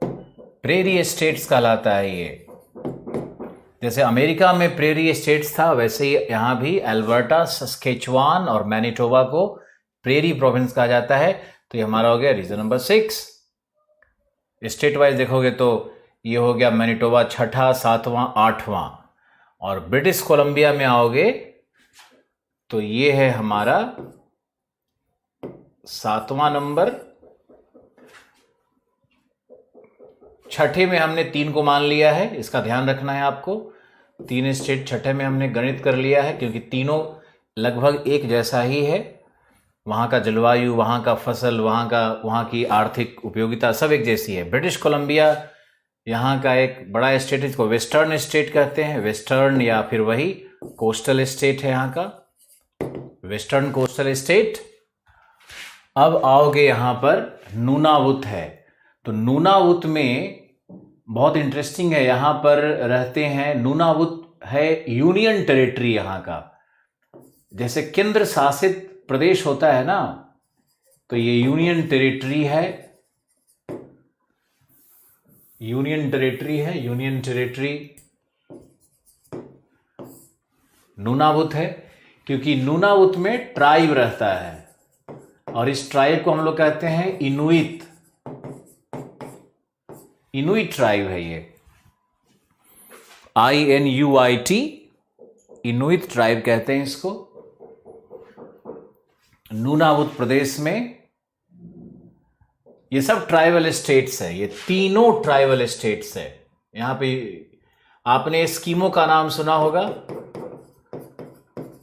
[SPEAKER 2] प्रेरी स्टेट्स कहलाता है ये। जैसे अमेरिका में प्रेरी स्टेट्स था, वैसे ही यहां भी एल्बर्टा, सस्केचुआन और मैनिटोबा को प्रेरी प्रोविंस कहा जाता है। तो ये हमारा हो गया रीजन नंबर 6। स्टेट वाइज देखोगे तो ये हो गया मैनिटोबा छठा, सातवां, आठवां। और ब्रिटिश कोलंबिया में आओगे तो ये है हमारा सातवां नंबर। छठे में हमने 3 को मान लिया है, इसका ध्यान रखना है आपको। 3 स्टेट छठे में हमने गणित कर लिया है, क्योंकि तीनों लगभग एक जैसा ही है। वहाँ का जलवायु, वहाँ का फसल, वहाँ की आर्थिक उपयोगिता सब एक जैसी है। ब्रिटिश कोलंबिया यहाँ का एक बड़ा स्टेट है, इसको वेस्टर्न स्टेट कहते हैं। वेस्टर्न या फिर वही कोस्टल स्टेट है यहाँ का, वेस्टर्न कोस्टल स्टेट। अब आओगे यहाँ पर नूनावुत है, तो नूनावुत में बहुत इंटरेस्टिंग है, यहाँ पर रहते हैं। नूनावुत है यूनियन टेरिटरी यहाँ का, जैसे केंद्र शासित प्रदेश होता है ना, तो ये यूनियन टेरिटरी है। यूनियन टेरिटरी नूनावुत है, क्योंकि नूनावुत में ट्राइब रहता है, और इस ट्राइब को हम लोग कहते हैं इनुइट। इनुइट ट्राइब है ये, INUIT, इनुइट ट्राइब कहते हैं इसको। नूनावुत प्रदेश में ये सब ट्राइबल स्टेट्स है, ये तीनों ट्राइबल स्टेट्स है। यहां पे आपने एस्कीमो का नाम सुना होगा,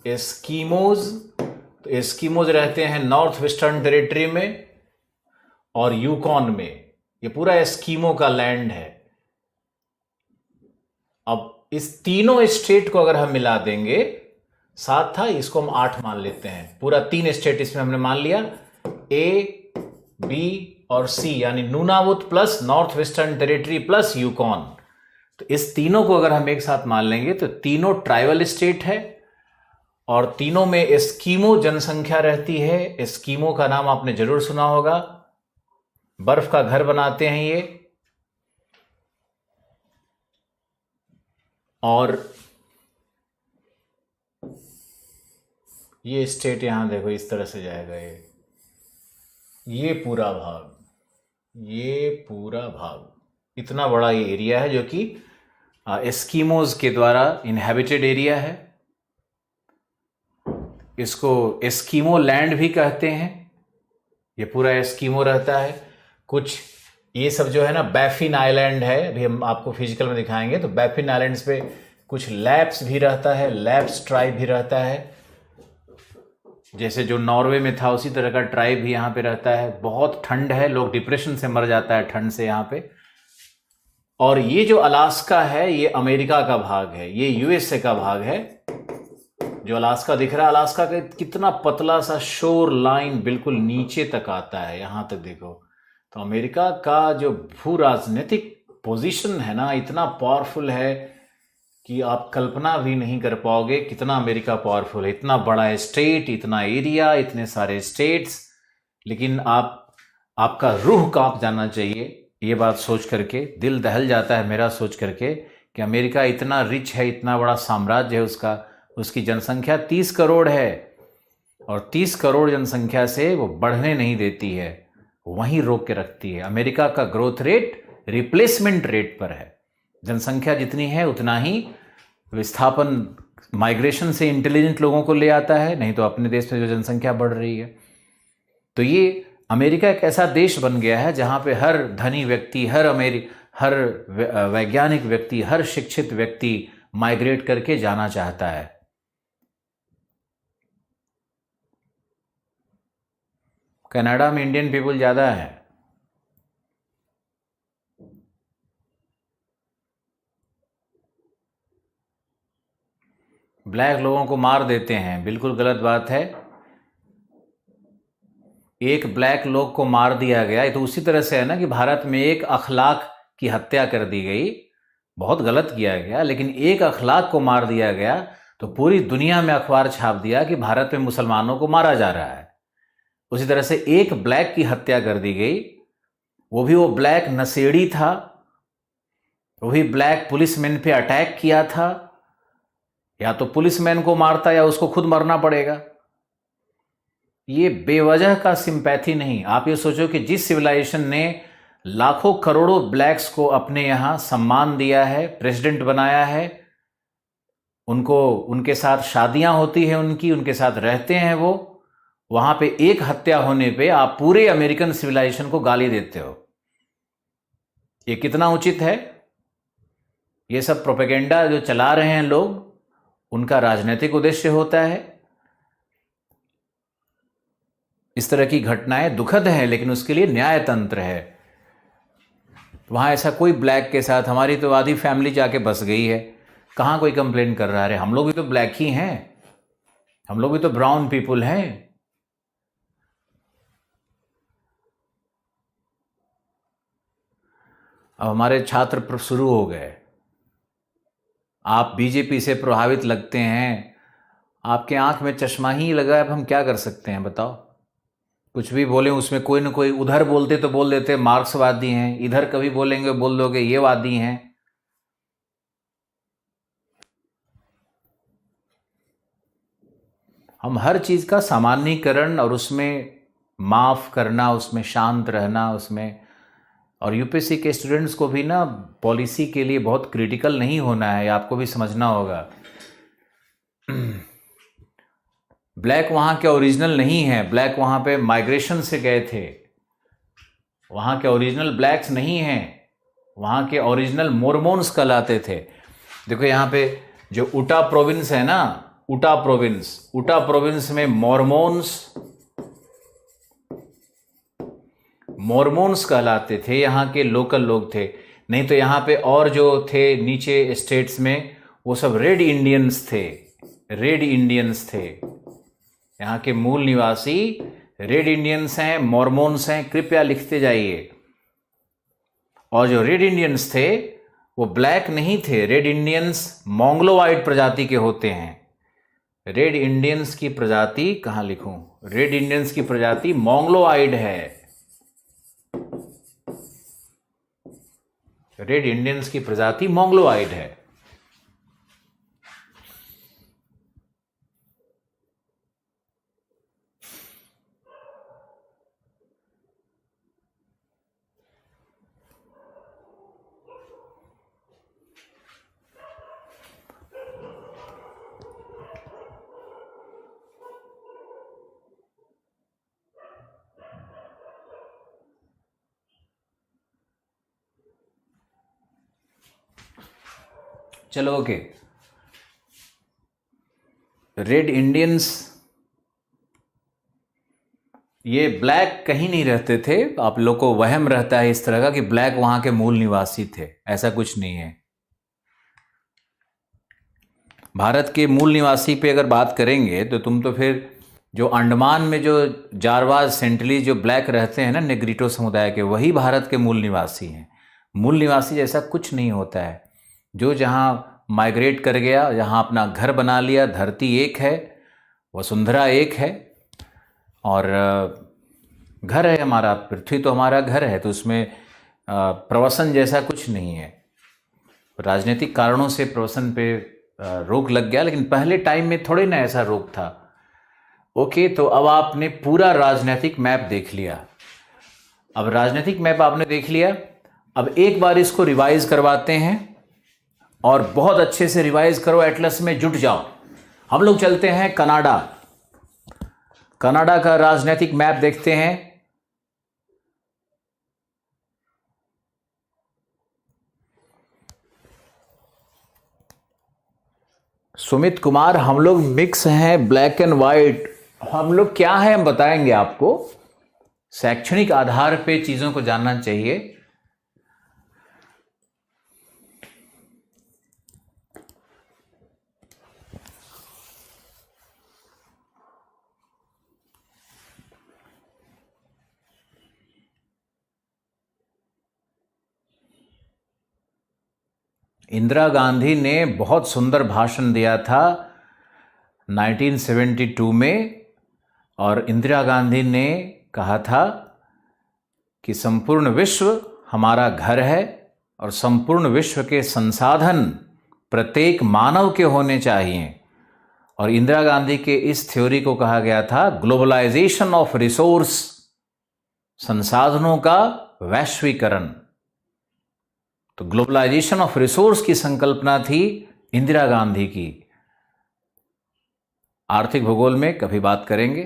[SPEAKER 2] एस्कीमोज। तो एस्कीमोज रहते हैं नॉर्थ वेस्टर्न टेरिटरी में और यूकॉन में, ये पूरा एस्कीमो का लैंड है। अब इस तीनों स्टेट को अगर हम मिला देंगे, 7 था, इसको हम 8 मान लेते हैं। पूरा 3 स्टेट इसमें हमने मान लिया, A, B और C, यानी Nunavut plus North Western Territory plus Yukon. तो इस तीनों को अगर हम एक साथ मान लेंगे तो तीनों ट्राइबल स्टेट है, और तीनों में एस्कीमो जनसंख्या रहती है। एस्कीमो का नाम आपने जरूर सुना होगा, बर्फ का घर बनाते हैं ये। और ये स्टेट यहां देखो, इस तरह से जाएगा ये पूरा भाग, ये पूरा भाग, इतना बड़ा ये एरिया है जो कि एस्कीमोज के द्वारा इनहैबिटेड एरिया है। इसको एस्कीमो लैंड भी कहते हैं। ये पूरा एस्कीमो रहता है। कुछ ये सब जो है ना, बैफिन आइलैंड है, अभी हम आपको फिजिकल में दिखाएंगे। तो बैफिन आइलैंड्स पे कुछ लैप्स भी रहता है, लैप्स ट्राइब भी रहता है, जैसे जो नॉर्वे में था उसी तरह का ट्राइब भी यहाँ पे रहता है। बहुत ठंड है, लोग डिप्रेशन से मर जाता है ठंड से यहाँ पे। और ये जो अलास्का है, ये अमेरिका का भाग है, ये USA का भाग है। जो अलास्का दिख रहा है, अलास्का का कितना पतला सा शोर लाइन बिल्कुल नीचे तक आता है, यहां तक देखो। तो अमेरिका का जो भू राजनीतिक पोजीशन है ना, इतना पावरफुल है कि आप कल्पना भी नहीं कर पाओगे कितना अमेरिका पावरफुल है। इतना बड़ा स्टेट, इतना एरिया, इतने सारे स्टेट्स, लेकिन आपका रूह कांप जाना चाहिए ये बात सोच करके। दिल दहल जाता है मेरा सोच करके कि अमेरिका इतना रिच है, इतना बड़ा साम्राज्य है उसकी जनसंख्या 30 करोड़ है, और 30 करोड़ जनसंख्या से वो बढ़ने नहीं देती है, वहीं रोक के रखती है। अमेरिका का ग्रोथ रेट रिप्लेसमेंट रेट पर है। जनसंख्या जितनी है उतना ही विस्थापन, माइग्रेशन से इंटेलिजेंट लोगों को ले आता है, नहीं तो अपने देश में जो जनसंख्या बढ़ रही है। तो ये अमेरिका एक ऐसा देश बन गया है जहां पे हर धनी व्यक्ति, हर वैज्ञानिक व्यक्ति, हर शिक्षित व्यक्ति माइग्रेट करके जाना चाहता है। कनाडा में इंडियन पीपल ज़्यादा है। ब्लैक लोगों को मार देते हैं, बिल्कुल गलत बात है। एक ब्लैक लोग को मार दिया गया, ये तो उसी तरह से है ना कि भारत में एक अखलाक की हत्या कर दी गई, बहुत गलत किया गया, लेकिन एक अखलाक को मार दिया गया तो पूरी दुनिया में अखबार छाप दिया कि भारत में मुसलमानों को मारा जा रहा है। उसी तरह से एक ब्लैक की हत्या कर दी गई, वो ब्लैक नशेड़ी था, वो भी ब्लैक पुलिसमैन पे अटैक किया था। या तो पुलिसमैन को मारता या उसको खुद मरना पड़ेगा। ये बेवजह का सिंपैथी नहीं। आप ये सोचो कि जिस सिविलाइजेशन ने लाखों करोड़ों ब्लैक्स को अपने यहाँ सम्मान दिया है, प्रेसिडेंट बनाया है, उनको उनके साथ शादियां होती हैं, उनके साथ रहते हैं वो। वहां पे एक हत्या होने पे आप पूरे अमेरिकन सिविलाइजेशन को गाली देते हो। ये कितना उचित है? ये सब प्रोपेगेंडा जो चला रहे हैं लोग, उनका राजनीतिक उद्देश्य होता है। इस तरह की घटनाएं दुखद हैं, लेकिन उसके लिए न्याय तंत्र है। वहां ऐसा कोई ब्लैक के साथ, हमारी तो आधी फैमिली जाके बस गई है, कहां कोई कंप्लेन कर रहा है? हम लोग भी तो ब्लैक ही हैं, हम लोग भी तो ब्राउन पीपुल हैं। अब हमारे छात्र शुरू हो गए, आप बीजेपी से प्रभावित लगते हैं, आपके आंख में चश्मा ही लगा है, अब हम क्या कर सकते हैं बताओ? कुछ भी बोले उसमें कोई ना कोई, उधर बोलते तो बोल देते मार्क्सवादी हैं, इधर कभी बोलेंगे बोल दोगे ये वादी हैं। हम हर चीज का सामान्यीकरण और उसमें माफ करना, उसमें शांत रहना, उसमें, और यूपीएससी के स्टूडेंट्स को भी ना पॉलिसी के लिए बहुत क्रिटिकल नहीं होना है, आपको भी समझना होगा। ब्लैक वहाँ के ओरिजिनल नहीं है, ब्लैक वहाँ पे माइग्रेशन से गए थे, वहाँ के ओरिजिनल ब्लैक्स नहीं हैं, वहाँ के ओरिजिनल मोरमोन्स कहलाते थे। देखो यहाँ पे जो उटा प्रोविंस है ना, उटा प्रोविंस में मोरमोन्स कहलाते थे, यहाँ के लोकल लोग थे। नहीं तो यहाँ पे और जो थे नीचे स्टेट्स में, वो सब रेड इंडियंस थे। यहाँ के मूल निवासी रेड इंडियंस हैं, मॉर्मोन्स हैं, कृपया लिखते जाइए। और जो रेड इंडियंस थे वो ब्लैक नहीं थे, रेड इंडियंस मोंगलोवाइड प्रजाति के होते हैं। रेड इंडियंस की प्रजाति कहाँ लिखूं? रेड इंडियंस की प्रजाति मोंगलोवाइड है। रेड इंडियंस की प्रजाति मोंगलोवाइड है। चलो ओके, रेड इंडियंस ये ब्लैक कहीं नहीं रहते थे। आप लोग को वहम रहता है इस तरह का कि ब्लैक वहां के मूल निवासी थे, ऐसा कुछ नहीं है। भारत के मूल निवासी पे अगर बात करेंगे तो तुम तो फिर जो अंडमान में जो जारवाज सेंटली जो ब्लैक रहते हैं ना, नेग्रिटो समुदाय के, वही भारत के मूल निवासी हैं। मूल निवासी जैसा कुछ नहीं होता है। जो जहाँ माइग्रेट कर गया, जहाँ अपना घर बना लिया, धरती एक है, वसुंधरा एक है, और घर है हमारा, पृथ्वी तो हमारा घर है, तो उसमें प्रवसन जैसा कुछ नहीं है। राजनीतिक कारणों से प्रवसन पे रोक लग गया, लेकिन पहले टाइम में थोड़े ना ऐसा रोक था। ओके, तो अब आपने पूरा राजनीतिक मैप देख लिया। अब राजनीतिक मैप आपने देख लिया, अब एक बार इसको रिवाइज करवाते हैं, और बहुत अच्छे से रिवाइज करो, एटलस में जुट जाओ। हम लोग चलते हैं कनाडा। कनाडा का राजनीतिक मैप देखते हैं। सुमित कुमार, हम लोग मिक्स हैं, ब्लैक एंड वाइट। हम लोग क्या हैं हम बताएंगे आपको। शैक्षणिक आधार पे चीजों को जानना चाहिए। इंदिरा गांधी ने बहुत सुंदर भाषण दिया था 1972 में, और इंदिरा गांधी ने कहा था कि संपूर्ण विश्व हमारा घर है और संपूर्ण विश्व के संसाधन प्रत्येक मानव के होने चाहिए। और इंदिरा गांधी के इस थ्योरी को कहा गया था ग्लोबलाइजेशन ऑफ रिसोर्स, संसाधनों का वैश्वीकरण। तो ग्लोबलाइजेशन ऑफ रिसोर्स की संकल्पना थी इंदिरा गांधी की। आर्थिक भूगोल में कभी बात करेंगे।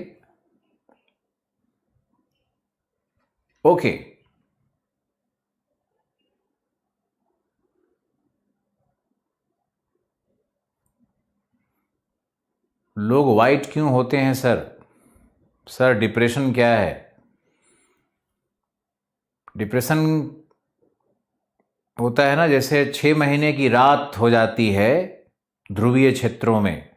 [SPEAKER 2] ओके, लोग वाइट क्यों होते हैं सर? सर डिप्रेशन क्या है? डिप्रेशन होता है ना, जैसे 6 महीने की रात हो जाती है ध्रुवीय क्षेत्रों में,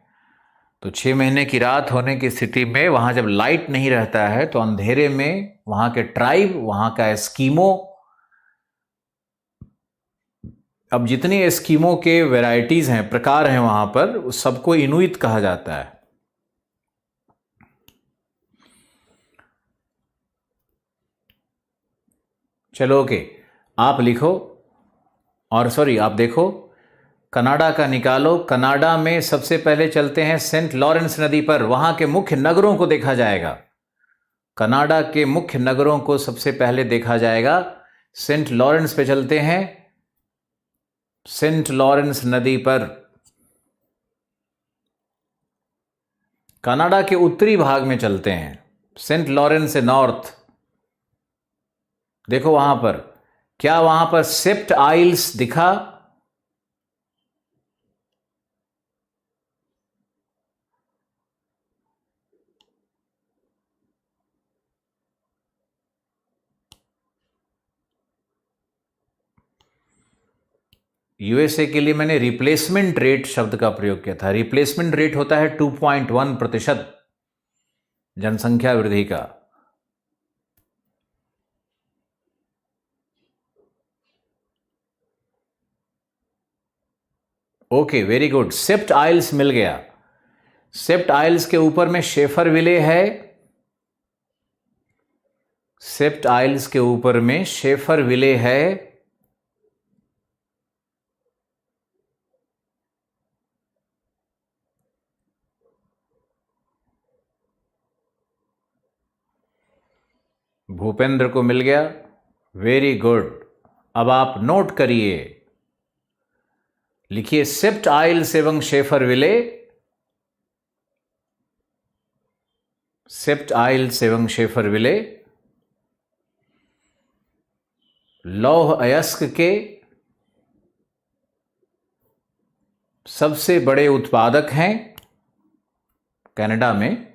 [SPEAKER 2] तो 6 महीने की रात होने की स्थिति में वहां जब लाइट नहीं रहता है तो अंधेरे में वहां के ट्राइब, वहां का एस्कीमो, अब जितने एस्कीमो के वैरायटीज हैं, प्रकार हैं वहां पर, उस सबको इनुइट कहा जाता है। चलो ओके, आप लिखो, और सॉरी आप देखो, कनाडा का निकालो। कनाडा में सबसे पहले चलते हैं सेंट लॉरेंस नदी पर, वहां के मुख्य नगरों को देखा जाएगा। कनाडा के मुख्य नगरों को सबसे पहले देखा जाएगा। सेंट लॉरेंस पे चलते हैं, सेंट लॉरेंस नदी पर। कनाडा के उत्तरी भाग में चलते हैं, सेंट लॉरेंस से नॉर्थ। देखो वहां पर, क्या वहां पर सेप्ट आइल्स दिखा? यूएसए के लिए मैंने रिप्लेसमेंट रेट शब्द का प्रयोग किया था। रिप्लेसमेंट रेट होता है 2.1% जनसंख्या वृद्धि का। ओके, वेरी गुड, सेप्ट आइल्स मिल गया। सेप्ट आइल्स के ऊपर में शेफर विले है। सेप्ट आइल्स के ऊपर में शेफर विले है। भूपेंद्र को मिल गया, वेरी गुड। अब आप नोट करिए, लिखिए सेप्ट आइल्स एवं शेफर विले। सेप्ट आइल्स एवं शेफर विले लौह अयस्क के सबसे बड़े उत्पादक हैं कनाडा में।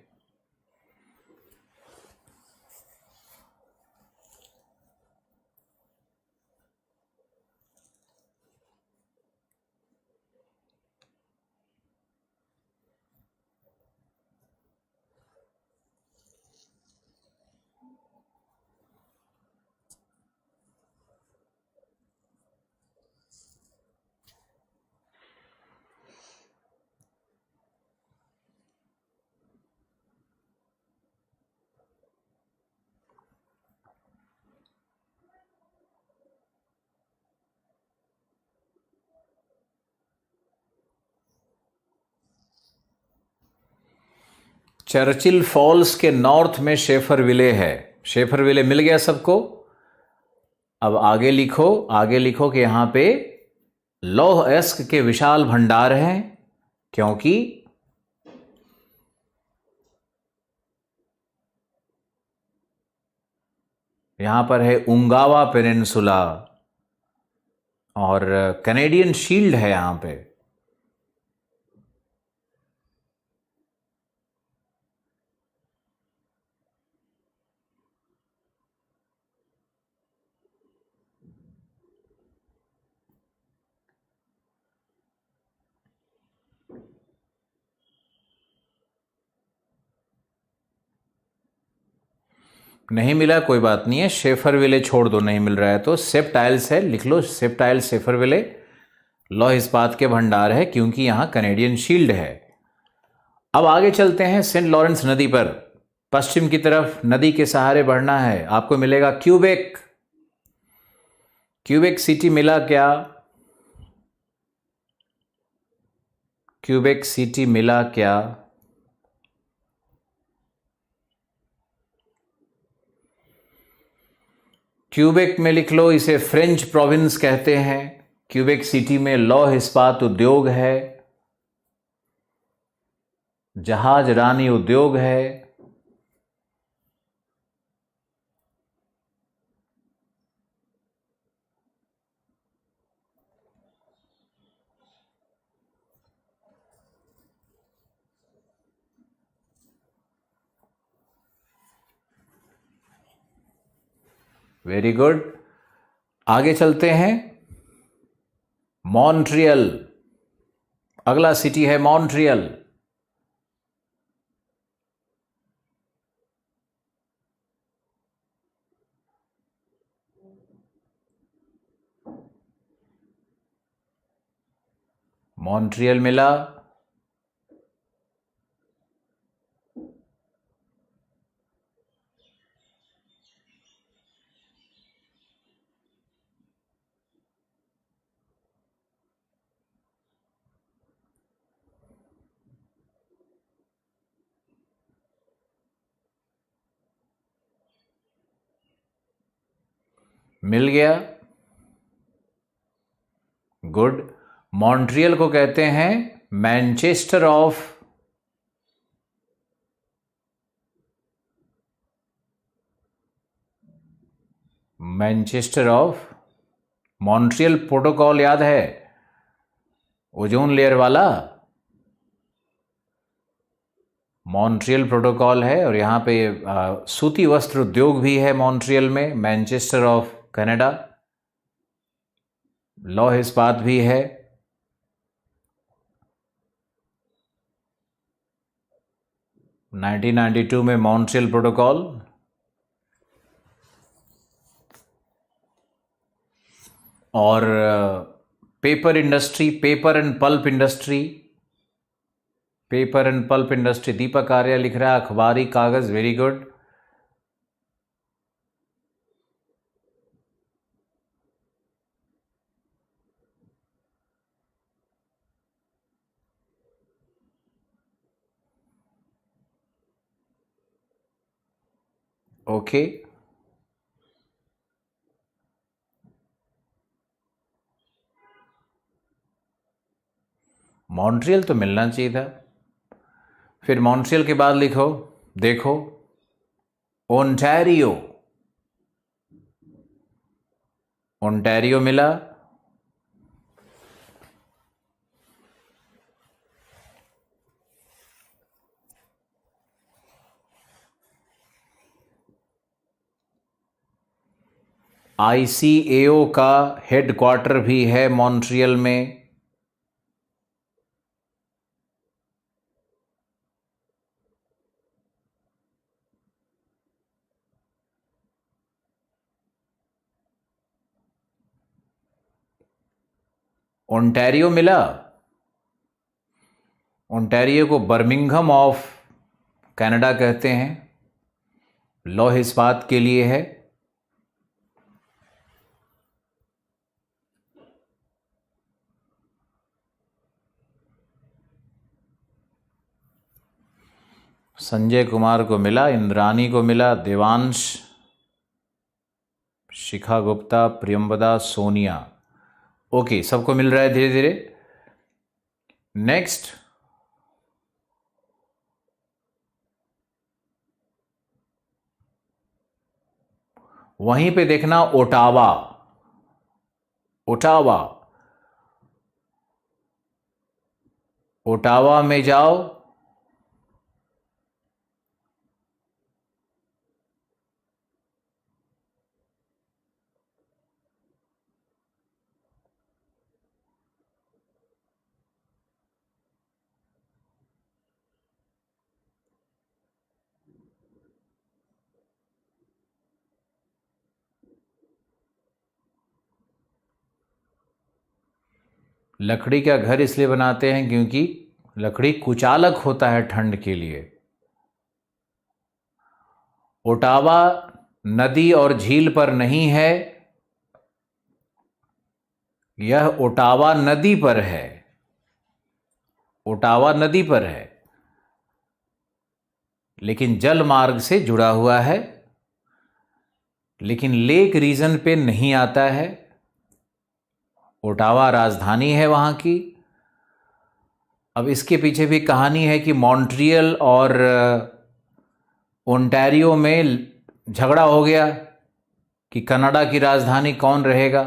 [SPEAKER 2] चर्चिल फॉल्स के नॉर्थ में शेफर विले है। शेफर विले मिल गया सबको। अब आगे लिखो, आगे लिखो कि यहां पे लौह अयस्क के विशाल भंडार हैं, क्योंकि यहां पर है उंगावा पेनिनसुला और कैनेडियन शील्ड है यहां पे। नहीं मिला कोई बात नहीं है, शेफर विले छोड़ दो, नहीं मिल रहा है तो सेप्ट आइल्स है, लिख लो सेप्ट आइल्स शेफर विले। लौह इस्पात के भंडार है क्योंकि यहां कैनेडियन शील्ड है। अब आगे चलते हैं सेंट लॉरेंस नदी पर। पश्चिम की तरफ नदी के सहारे बढ़ना है। आपको मिलेगा क्यूबेक। क्यूबेक सिटी मिला क्या? क्यूबेक सिटी मिला क्या? क्यूबेक में लिख लो, इसे फ्रेंच प्रोविंस कहते हैं। क्यूबेक सिटी में लौह इस्पात उद्योग है, जहाज रानी उद्योग है। वेरी गुड, आगे चलते हैं। मॉन्ट्रियल, अगला सिटी है मॉन्ट्रियल। मॉन्ट्रियल मिला। मिल गया, गुड। मॉन्ट्रियल को कहते हैं मैनचेस्टर ऑफ मॉन्ट्रियल प्रोटोकॉल याद है, ओजोन लेयर वाला मॉन्ट्रियल प्रोटोकॉल है। और यहाँ पे सूती वस्त्र उद्योग भी है मॉन्ट्रियल में, मैनचेस्टर ऑफ कनाडा। लौह इस्पात भी है। नाइनटीन 1992 में मॉन्ट्रियल प्रोटोकॉल। और paper industry, paper and pulp industry, Deepak Arya लिख रहा है अखबारी कागज, वेरी गुड। ओके, मॉन्ट्रियल तो मिलना चाहिए था। फिर मॉन्ट्रियल के बाद लिखो, देखो ओंटारियो, ओंटारियो मिला। ICAO का हेडक्वार्टर भी है मॉन्ट्रियल में। ओंटारियो मिला। ओंटारियो को बर्मिंघम ऑफ कनाडा कहते हैं, लौह इस्पात के लिए है। संजय कुमार को मिला, इंद्रानी को मिला, देवांश, शिखा गुप्ता, प्रियंवदा, सोनिया। ओके, सबको मिल रहा है धीरे धीरे। नेक्स्ट, वहीं पे देखना ओटावा, ओटावा, ओटावा में जाओ। लकड़ी का घर इसलिए बनाते हैं क्योंकि लकड़ी कुचालक होता है ठंड के लिए। ओटावा नदी और झील पर नहीं है, यह ओटावा नदी पर है, ओटावा नदी पर है, लेकिन जल मार्ग से जुड़ा हुआ है। लेकिन लेक रीजन पे नहीं आता है। ओटावा राजधानी है वहाँ की। अब इसके पीछे भी कहानी है कि मॉन्ट्रियल और ओंटारियो में झगड़ा हो गया कि कनाडा की राजधानी कौन रहेगा।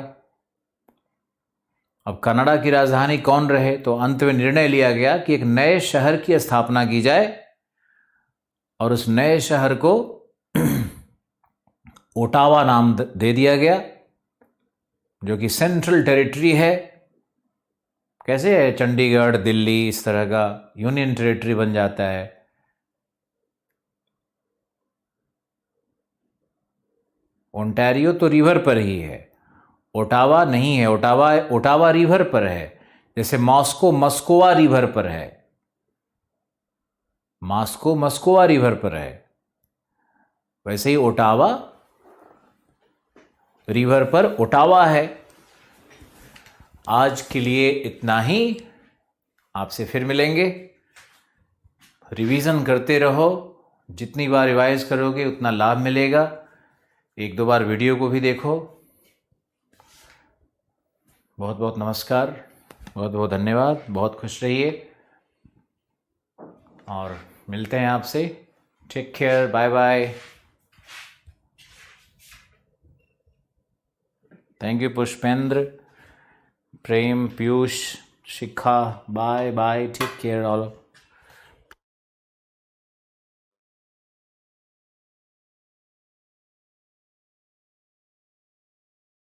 [SPEAKER 2] अब कनाडा की राजधानी कौन रहे, तो अंत में निर्णय लिया गया कि एक नए शहर की स्थापना की जाए और उस नए शहर को ओटावा नाम दे दिया गया, जो कि सेंट्रल टेरिटरी है। कैसे है चंडीगढ़, दिल्ली, इस तरह का यूनियन टेरिटरी बन जाता है। ओंटारियो तो रिवर पर ही है, ओटावा नहीं है। ओटावा रिवर पर है, जैसे मॉस्को मस्कोवा रिवर पर है। मॉस्को मस्कोवा रिवर पर है, वैसे ही ओटावा रिवर पर ओटावा है। आज के लिए इतना ही। आपसे फिर मिलेंगे। रिवीजन करते रहो, जितनी बार रिवाइज करोगे उतना लाभ मिलेगा। एक दो बार वीडियो को भी देखो। बहुत बहुत नमस्कार, बहुत बहुत धन्यवाद, बहुत खुश रहिए और मिलते हैं आपसे। Take care, bye bye. Thank you Pushpendra, Prem, Piyush, Shikha, bye bye, take care all.